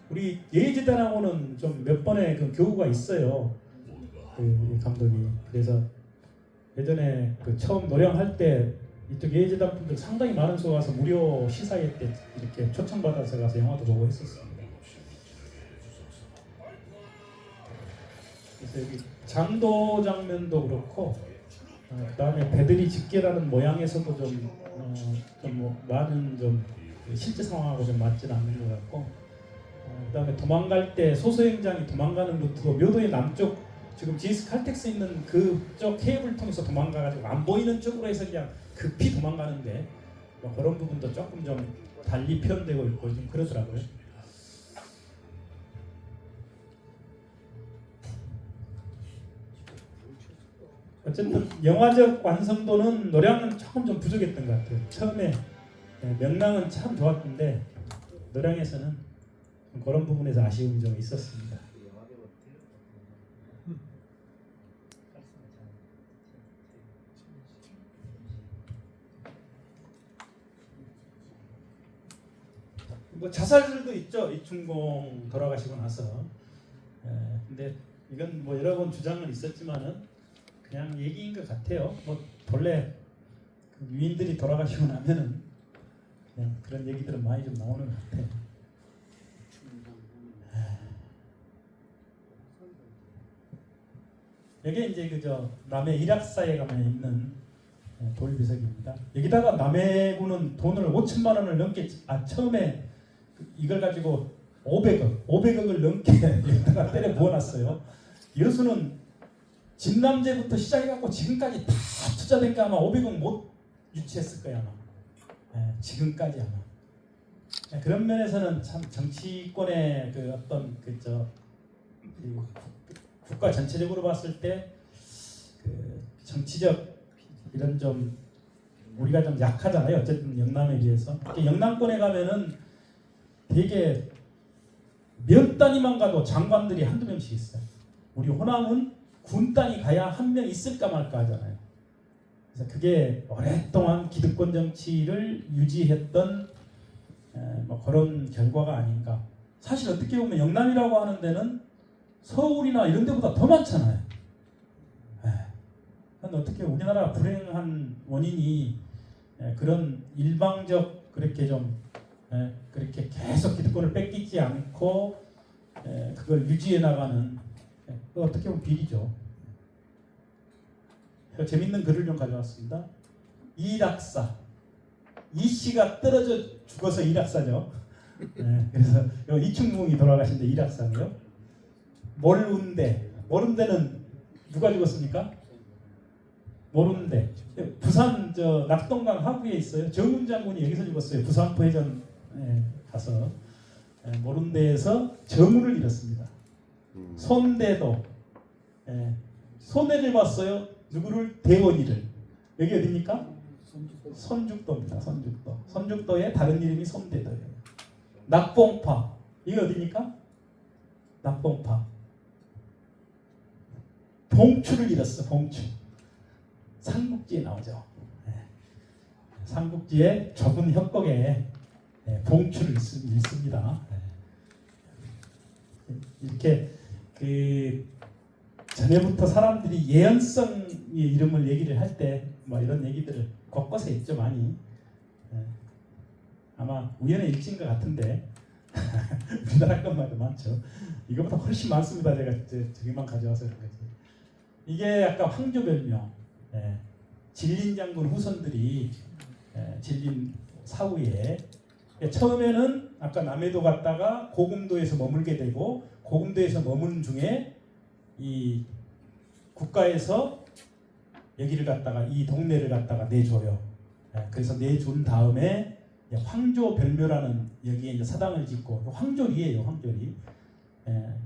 우리 예지단하고는 좀 몇 번의 그 교우가 있어요. 그 감독이. 그래서 예전에 그 처음 노량할 때 이쪽 예지단 분들 상당히 많은 수가 와서 무료 시사회 때 이렇게 초청받아서 가서 영화도 보고 했었습니다. 그래서 여기 장도 장면도 그렇고 그 다음에 배들이 집계라는 모양에서도 좀 많은 좀 실제 상황하고 좀 맞지는 않는 것 같고 그 다음에 도망갈 때 소서행장이 도망가는 루트도 묘도의 남쪽 지금 GS 칼텍스 있는 그쪽 케이블 통해서 도망가가지고 안 보이는 쪽으로 해서 그냥 급히 도망가는데 뭐 그런 부분도 조금 좀 달리 표현되고 있고 좀 그러더라고요. 어쨌든 영화적 완성도는 노량은 조금 좀 부족했던 것 같아요. 처음에 명랑은 참 좋았던데 노량에서는 그런 부분에서 아쉬움이 좀 있었습니다. 뭐 자살들도 있죠. 이충봉 돌아가시고 나서. 근데 이건 뭐 여러 번 주장은 있었지만은 그냥 얘기인 것 같아요. 뭐 본래 그 유인들이 돌아가시고 나면은 그냥 그런 얘기들은 많이 좀 나오는 것 같아요. 여기 이제 그저 남해 일악사에 가면 있는 돌비석입니다. 여기다가 남해군은 돈을 5천만 원을 넘게 처음에 이걸 가지고 500억을 넘게 여기다가 때려 부어놨어요. 여수는 진남제부터 시작해갖고 지금까지 다 투자된 게 아마 500억 못 유치했을 거야 아마. 지금까지 아마. 그런 면에서는 참 정치권의 그 어떤 국가 전체적으로 봤을 때 그 정치적 이런 좀 우리가 좀 약하잖아요. 어쨌든 영남에 비해서. 영남권에 가면은 되게 몇 단위만 가도 장관들이 한두 명씩 있어요. 우리 호남은 군 단위 가야 한 명 있을까 말까 하잖아요. 그래서 그게 오랫동안 기득권 정치를 유지했던 뭐 그런 결과가 아닌가. 사실 어떻게 보면 영남이라고 하는 데는 서울이나 이런 데보다 더 많잖아요. 근데 어떻게 우리나라 불행한 원인이 그런 일방적 그렇게 좀 그렇게 계속 기득권을 뺏기지 않고 그걸 유지해 나가는 어떻게 보면 비리죠. 재밌는 글을 좀 가져왔습니다. 이락사. 이씨가 떨어져 죽어서 이락사죠. 그래서 이충봉이 돌아가신데 이락사고요. 모름대는 누가 죽었습니까? 모름대. 부산 낙동강 하구에 있어요. 정훈 장군이 여기서 죽었어요. 부산포 해전 가서 모름대에서 정훈을 잃었습니다. 손대도 손해를 봤어요. 누구를? 대원이를. 여기 어디입니까? 선죽도입니다. 선죽도의 다른 이름이 손대도예요. 낙봉파. 이게 어디입니까? 낙봉파. 봉추를 잃었어. 봉추. 삼국지에 나오죠. 삼국지의 좁은 협곡에 봉추를 잃습니다. 이렇게 그 전에부터 사람들이 예언성의 이름을 얘기를 할 때 뭐 이런 얘기들을 곳곳에 있죠. 많이. 아마 우연의 일치인 것 같은데 우리나라 것만도 많죠. 이거보다 훨씬 많습니다. 제가 저기만 가져와서 그런 거지. 이게 아까 황조별명. 진린 장군 후손들이 진린 사후에 처음에는 아까 남해도 갔다가 고금도에서 머물게 되고 고금도에서 머무는 중에 이 국가에서 여기를 갖다가 이 동네를 갖다가 내줘요. 그래서 내준 다음에 황조별묘라는 여기에 이제 사당을 짓고 황조리예요. 황조리.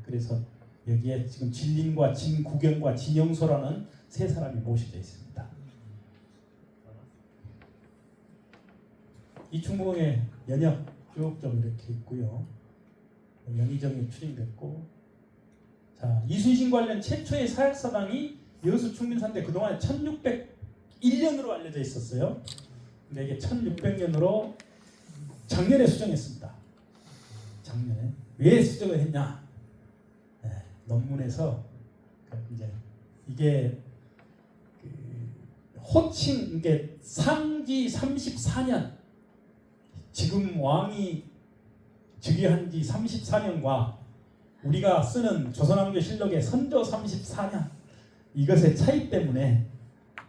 그래서 여기에 지금 진린과 진구경과 진영소라는 세 사람이 모셔져 있습니다. 이충봉의 연역 쭉 좀 이렇게 있고요. 연희정이 추진됐고, 자 이순신 관련 최초의 사약사당이 여수 충민산대 그동안 1601년으로 알려져 있었어요. 근데 이게 1600년으로 작년에 수정했습니다. 작년에 왜 수정을 했냐? 논문에서 이제 이게 호칭 이게 상지 34년 지금 왕이 즉위한 지 34년과 우리가 쓰는 조선왕조실록의 선조 34년 이것의 차이 때문에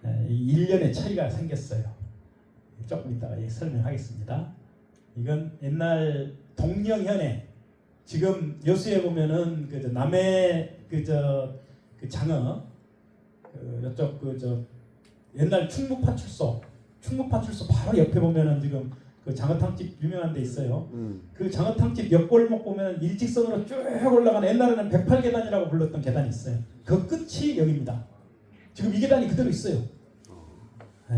1년의 차이가 생겼어요. 조금 이따가 설명하겠습니다. 이건 옛날 동령현에 지금 여수에 보면은 그 남해 그 장어 이쪽 옛날 충무파출소 바로 옆에 보면은 지금 그 장어탕집 유명한 데 있어요. 그 장어탕집 옆골목 보면 일직선으로 쭉 올라가는 옛날에는 108계단이라고 불렀던 계단이 있어요. 그 끝이 여기입니다. 지금 이 계단이 그대로 있어요.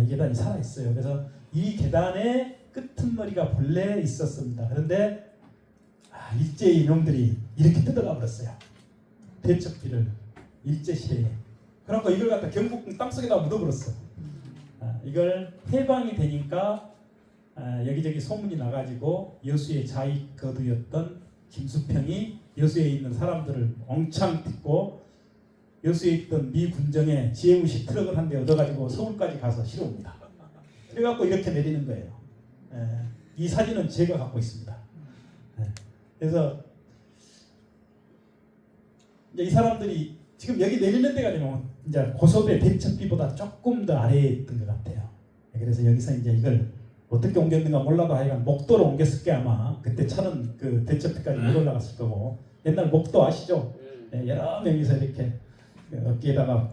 이 계단이 살아 있어요. 그래서 이 계단의 끄트머리가 본래 있었습니다. 그런데 일제 이놈들이 이렇게 뜯어가 버렸어요. 대첩비를 일제 시대에. 그러니까 이걸 갖다 경북 땅속에다 묻어버렸어. 이걸 해방이 되니까 여기저기 소문이 나가지고 여수의 자익 거두였던 김수평이 여수에 있는 사람들을 엉창 딛고 여수에 있던 미 군정에 지혜무식 트럭을 한 대 얻어가지고 서울까지 가서 실어옵니다. 그래갖고 이렇게 내리는 거예요. 이 사진은 제가 갖고 있습니다. 그래서 이제 이 사람들이 지금 여기 내리는 데가 되면 이제 고sob의 대첩비보다 조금 더 아래에 있던 것 같아요. 그래서 여기서 이제 이걸 어떻게 옮겼는가 몰라도 하여간 목도로 옮겼을 게 아마 그때 차는 그 대첩비까지 못 올라갔을 거고 옛날 목도 아시죠? 여러 명이서 이렇게 어깨에다가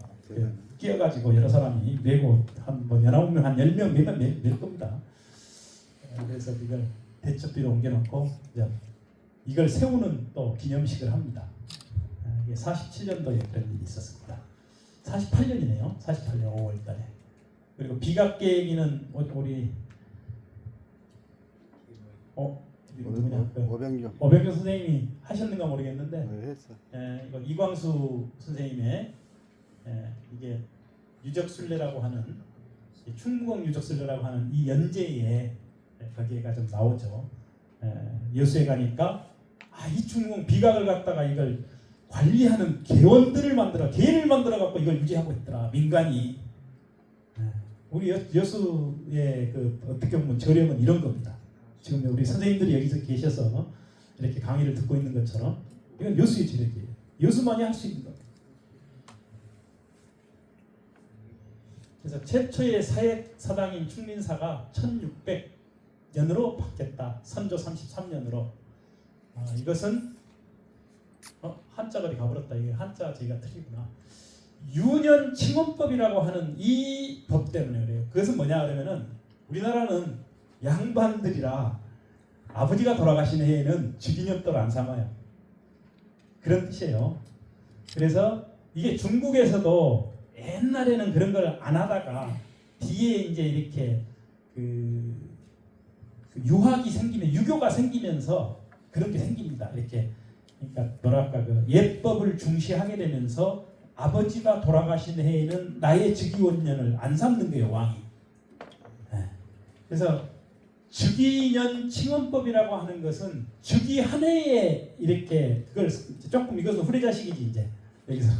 끼어가지고 여러 사람이 메고 한뭐 19명 한 10명 멜 겁니다. 그래서 이걸 대첩비로 옮겨놓고 이걸 세우는 또 기념식을 합니다. 이게 47년도에 그런 일이 있었습니다. 48년이네요. 48년 5월달에. 그리고 비각계기는 우리 누구냐? 오병규 선생님이 하셨는가 모르겠는데 했어. 이거 이광수 선생님의 이게 유적순례라고 하는 충무공 유적순례라고 하는 이 연재에 거기에가 좀 나오죠. 여수에 가니까 이 충무공 비각을 갖다가 이걸 관리하는 개원들을 개를 만들어 갖고 이걸 유지하고 있더라. 민간이. 우리 여수의 그 어떻게 보면 저력은 이런 겁니다. 지금 우리 선생님들이 여기서 계셔서 이렇게 강의를 듣고 있는 것처럼 이건 여수의 저력이에요. 여수만이 할 수 있는 겁니다. 그래서 최초의 사역 사당인 충민사가 1600년으로 바뀌었다. 선조 33년으로. 이것은 한자가 가버렸다. 이게 한자 저희가 틀리구나. 유년 칭언법이라고 하는 이 법 때문에 그래요. 그것은 뭐냐 그러면은 우리나라는 양반들이라 아버지가 돌아가신 해에는 즉위년도를 안 삼아요. 그런 뜻이에요. 그래서 이게 중국에서도 옛날에는 그런 걸 안 하다가 뒤에 이제 이렇게 그 유학이 생기면 유교가 생기면서 그런 게 생깁니다. 이렇게 그러니까 뭐랄까 그 예법을 중시하게 되면서 아버지가 돌아가신 해에는 나의 즉위원년을 안 삼는 거예요, 왕이. 그래서 즉위년 칭언법이라고 하는 것은 즉위 한 해에 이렇게 그걸 조금 이것은 후레자식이지 이제 여기서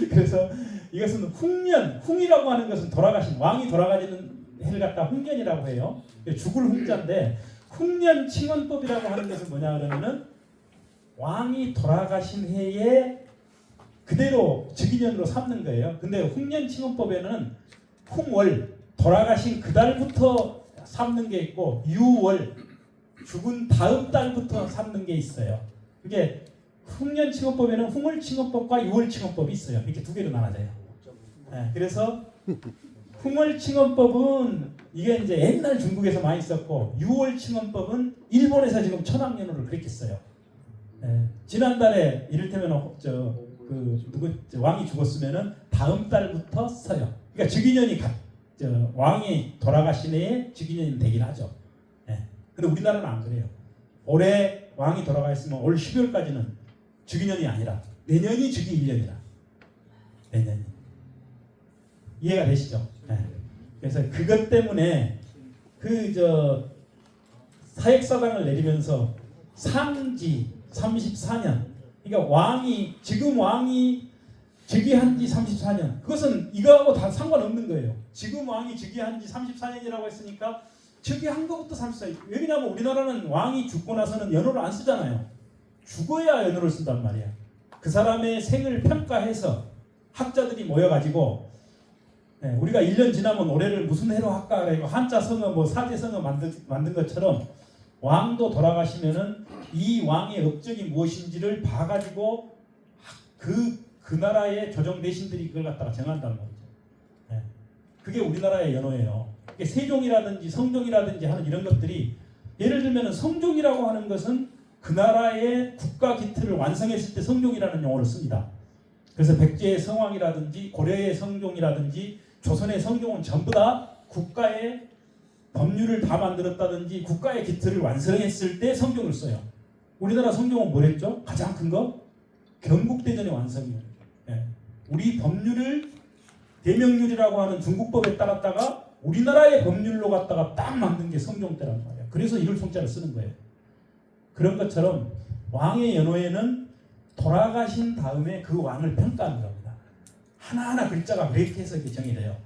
그래서 이것은 훈년, 훈이라고 하는 것은 돌아가신 왕이 돌아가시는 해를 갖다 훈년이라고 해요. 죽을 훈자인데 훈년 칭언법이라고 하는 것은 뭐냐 그러면은 왕이 돌아가신 해에 그대로 즉위년으로 삼는 거예요. 근데 훈년 칭언법에는 훈월 돌아가신 그 달부터 삼는 게 있고 유월 죽은 다음 달부터 삼는 게 있어요. 그게 훈년 칭언법에는 훈월 칭언법과 유월 칭언법이 있어요. 이렇게 두 개로 나눠져요. 그래서 훈월 칭언법은 이게 이제 옛날 중국에서 많이 썼고 유월 칭언법은 일본에서 지금 천학년으로 그렇게 써요. 지난달에 이를테면 왕이 죽었으면은 다음 달부터 써요. 그러니까 즉위년이 왕이 돌아가신 해에 즉위년이 되긴 하죠. 근데 우리나라는 안 그래요. 올해 왕이 돌아가 있으면 올 12월까지는 즉위년이 아니라 내년이 즉위 1년이라. 내년이. 이해가 되시죠? 그래서 그것 때문에 사역사당을 내리면서 상지 34년 그러니까 지금 왕이 즉위한 지 34년 그것은 이거하고 다 상관없는 거예요. 지금 왕이 즉위한 지 34년이라고 했으니까 즉위한 것부터 34년 왜냐하면 우리나라는 왕이 죽고 나서는 연호를 안 쓰잖아요. 죽어야 연호를 쓴단 말이야. 그 사람의 생을 평가해서 학자들이 모여가지고 우리가 1년 지나면 올해를 무슨 해로 할까 그래고 한자 성어 사제성어 만든 것처럼 왕도 돌아가시면은 이 왕의 업적이 무엇인지를 봐가지고 그 나라의 조정 대신들이 그걸 갖다가 정한다는 거죠. 그게 우리나라의 연호예요. 세종이라든지 성종이라든지 하는 이런 것들이 예를 들면 성종이라고 하는 것은 그 나라의 국가 기틀을 완성했을 때 성종이라는 용어를 씁니다. 그래서 백제의 성왕이라든지 고려의 성종이라든지 조선의 성종은 전부 다 국가의 법률을 다 만들었다든지 국가의 기틀을 완성했을 때 성종을 써요. 우리나라 성경은 뭐랬죠? 가장 큰 거 경국대전의 완성이에요. 예. 우리 법률을 대명률이라고 하는 중국법에 따랐다가 우리나라의 법률로 갖다가 딱 만든 게 성종때란 말이에요. 그래서 이를 송자를 쓰는 거예요. 그런 것처럼 왕의 연호에는 돌아가신 다음에 그 왕을 평가하는 겁니다. 하나하나 글자가 브레이크해서 이렇게 정의돼요.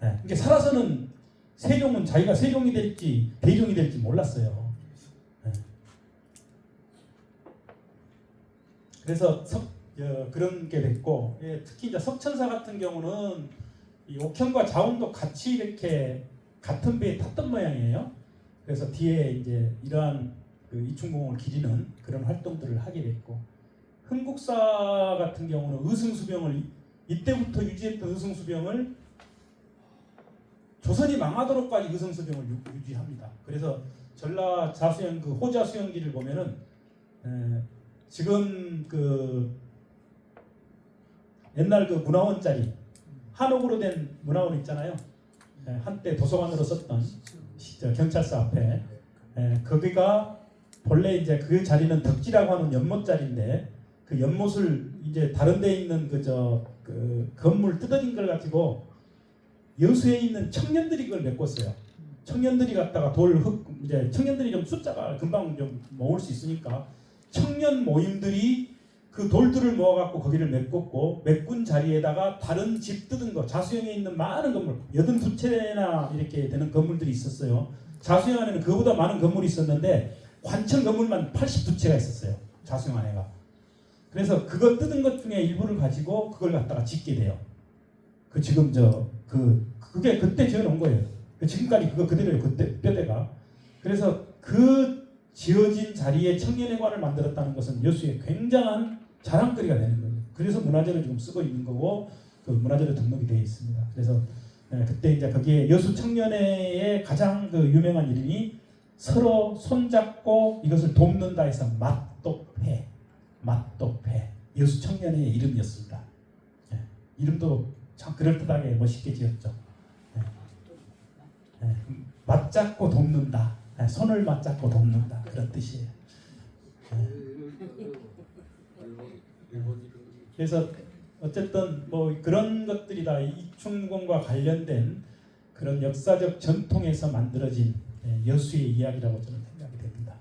네. 이게 살아서는 세종은 자기가 세종이 될지 대종이 될지 몰랐어요. 네. 그래서 그런 게 됐고, 예, 특히 이제 석천사 같은 경우는 이 옥현과 자운도 같이 이렇게 같은 배에 탔던 모양이에요. 그래서 뒤에 이제 이러한 그 이충공을 기리는 그런 활동들을 하게 됐고, 흥국사 같은 경우는 의승수병을 이때부터 유지했던 의승수병을 조선이 망하도록까지 의승수병을 유지합니다. 그래서 전라 자수영 그 호자수영기를 보면은 지금 그 옛날 그 문화원짜리 한옥으로 된 문화원 있잖아요. 한때 도서관으로 썼던 경찰서 앞에 거기가 본래 이제 그 자리는 덕지라고 하는 연못자리인데 그 연못을 이제 다른 데 있는 그 건물 뜯어진 걸 가지고 여수에 있는 청년들이 그걸 메꿨어요. 청년들이 갖다가 이제 청년들이 좀 숫자가 금방 좀 모을 수 있으니까 청년 모임들이 그 돌들을 모아갖고 거기를 메꿨고, 메꾼 자리에다가 다른 집 뜯은 거, 자수영에 있는 많은 건물, 82채나 이렇게 되는 건물들이 있었어요. 자수영 안에는 그보다 많은 건물이 있었는데 관청 건물만 82채가 있었어요. 자수영 안에가. 그래서 그거 뜯은 것 중에 일부를 가지고 그걸 갖다가 짓게 돼요. 그 지금 그게 그때 지어놓은 거예요. 지금까지 그거 그대로예요. 그때 뼈대가. 그래서 그 지어진 자리에 청년회관을 만들었다는 것은 여수의 굉장한 자랑거리가 되는 거예요. 그래서 문화재를 지금 쓰고 있는 거고, 그 문화재로 등록이 되어 있습니다. 그래서 그때 이제 거기에 여수 청년회의 가장 그 유명한 이름이 서로 손잡고 이것을 돕는다 해서 맛독회 여수 청년회의 이름이었습니다. 이름도 참 그럴듯하게 멋있게 지었죠. 맞잡고 돕는다. 손을 맞잡고 돕는다. 그런 뜻이에요. 그래서 어쨌든 뭐 그런 것들이 다 이충공과 관련된 그런 역사적 전통에서 만들어진 여수의 이야기라고 저는 생각이 됩니다.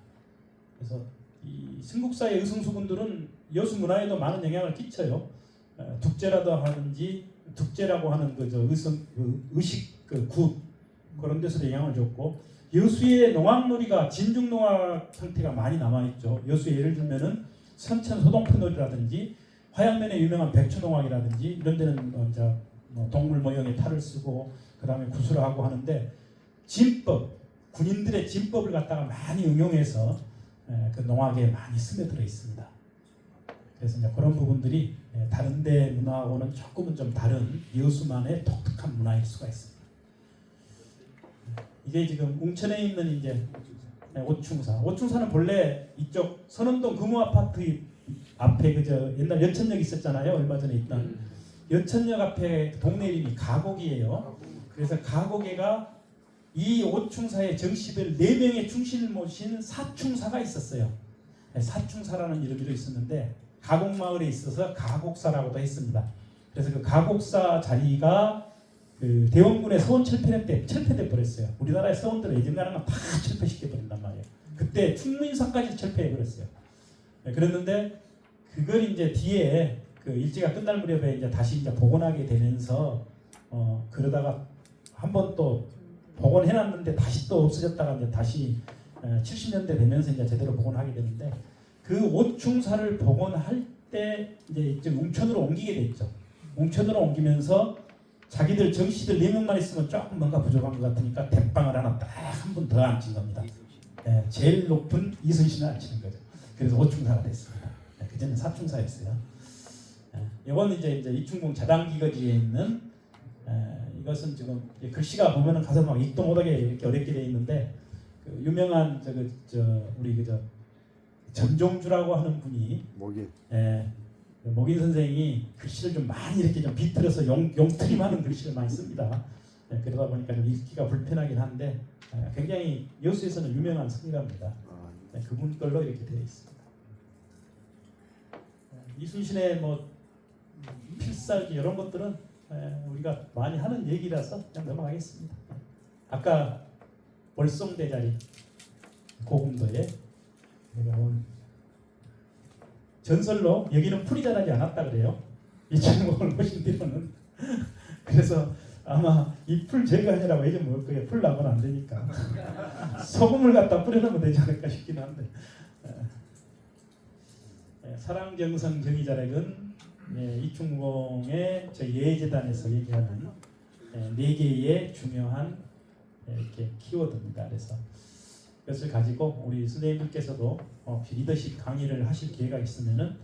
그래서 이 승국사의 의승수군들은 여수 문화에도 많은 영향을 끼쳐요. 둑제라도 하든지 둑제라고 하는 의식 굿 그런 데서도 영향을 줬고, 여수의 농악놀이가 진중농악 형태가 많이 남아있죠. 여수에 예를 들면은 선천 소동포놀이라든지 화양면에 유명한 백초농악이라든지 이런 데는 이제 동물 모형의 탈을 쓰고 그 다음에 구슬을 하고 하는데, 진법, 군인들의 진법을 갖다가 많이 응용해서 그 농악에 많이 스며들어 있습니다. 그래서 이제 그런 부분들이 다른 데 문화하고는 조금은 좀 다른 여수만의 독특한 문화일 수가 있습니다. 이게 지금 웅천에 있는 이제 오충사는 본래 이쪽 선원동 금호아파트 앞에 옛날 여천역 있었잖아요. 얼마 전에 있던 여천역 앞에 동네 이름이 가곡이에요. 그래서 가곡에가 이 오충사의 정씨들 4명의 충신을 모신 사충사가 있었어요. 사충사라는 이름으로 있었는데 가곡마을에 있어서 가곡사라고도 했습니다. 그래서 그 가곡사 자리가 그 대원군의 서원 철폐 때 철폐돼 버렸어요. 우리나라의 서원들은 예전가는 다 철폐시켜 버린단 말이에요. 그때 충무인사까지 철폐해 버렸어요. 그랬는데 그걸 이제 뒤에 그 일제가 끝날 무렵에 이제 다시 이제 복원하게 되면서 그러다가 한번 또 복원해놨는데 다시 또 없어졌다가 이제 다시 70년대 되면서 이제 제대로 복원하게 되는데, 그 오충사를 복원할 때 이제 웅천으로 옮기게 됐죠. 웅천으로 옮기면서 자기들 정씨들 4명만 있으면 조금 뭔가 부족한 것 같으니까 대빵을 하나 딱 한 분 더 앉힌 겁니다. 제일 높은 이순신을 앉히는 거죠. 그래서 오충사가 됐습니다. 그전에는 사충사였어요. 이건 이제 이충공 자당기거지에 있는 이것은 지금 글씨가 보면은 가서 막 읽도 못하게 이렇게 어렵게 되어 있는데, 그 유명한 우리 전종주라고 하는 분이 목인 선생이 글씨를 좀 많이 이렇게 좀 비틀어서 용트림하는 글씨를 많이 씁니다. 그러다 보니까 좀 읽기가 불편하긴 한데 굉장히 여수에서는 유명한 성이랍니다. 그분 걸로 이렇게 되어 있습니다. 이순신의 뭐 필살기 이런 것들은 우리가 많이 하는 얘기라서 그냥 넘어가겠습니다. 아까 월송대자리 고금도에 내가 온 전설로 여기는 풀이 자라지 않았다 그래요. 이 주인공을 보신 뒤로는 그래서 아마 이 풀 제거하느라고 예전 먹을 거예요. 풀 나면 안 되니까 소금을 갖다 뿌려놓으면 되지 않을까 싶긴 한데 사랑정성 정의자락은 이충공의 저 예재단에서 얘기하는 네 개의 중요한 이렇게 키워드입니다. 그래서 그것을 가지고 우리 선생님들께서도 리더십 강의를 하실 기회가 있으면은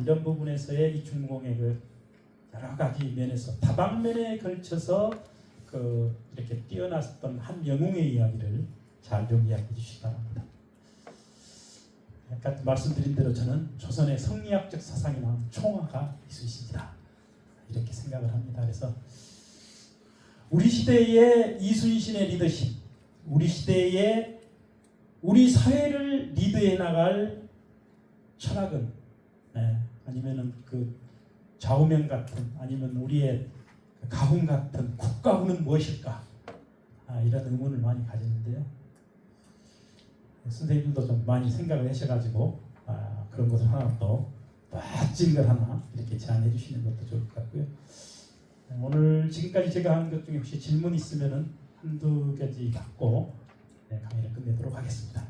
이런 부분에서의 이충공의 그 여러 가지 면에서 다방면에 걸쳐서 그 이렇게 뛰어났던 한 영웅의 이야기를 잘 좀 이야기해 주시기 바랍니다. 아까 말씀드린 대로 저는 조선의 성리학적 사상이 나온 총화가 이순신이다 이렇게 생각을 합니다. 그래서 우리 시대의 이순신의 리더십, 우리 시대의 우리 사회를 리드해 나갈 철학은 아니면은 그 좌우명 같은 아니면 우리의 가훈 같은 국가훈은 무엇일까 이런 의문을 많이 가지는데요. 선생님도 좀 많이 생각을 하셔가지고 그런 것을 하나 또 멋진 걸 하나 이렇게 제안해 주시는 것도 좋을 것 같고요. 오늘 지금까지 제가 한 것 중에 혹시 질문 있으면은 한두 가지 갖고 강의를 끝내도록 하겠습니다.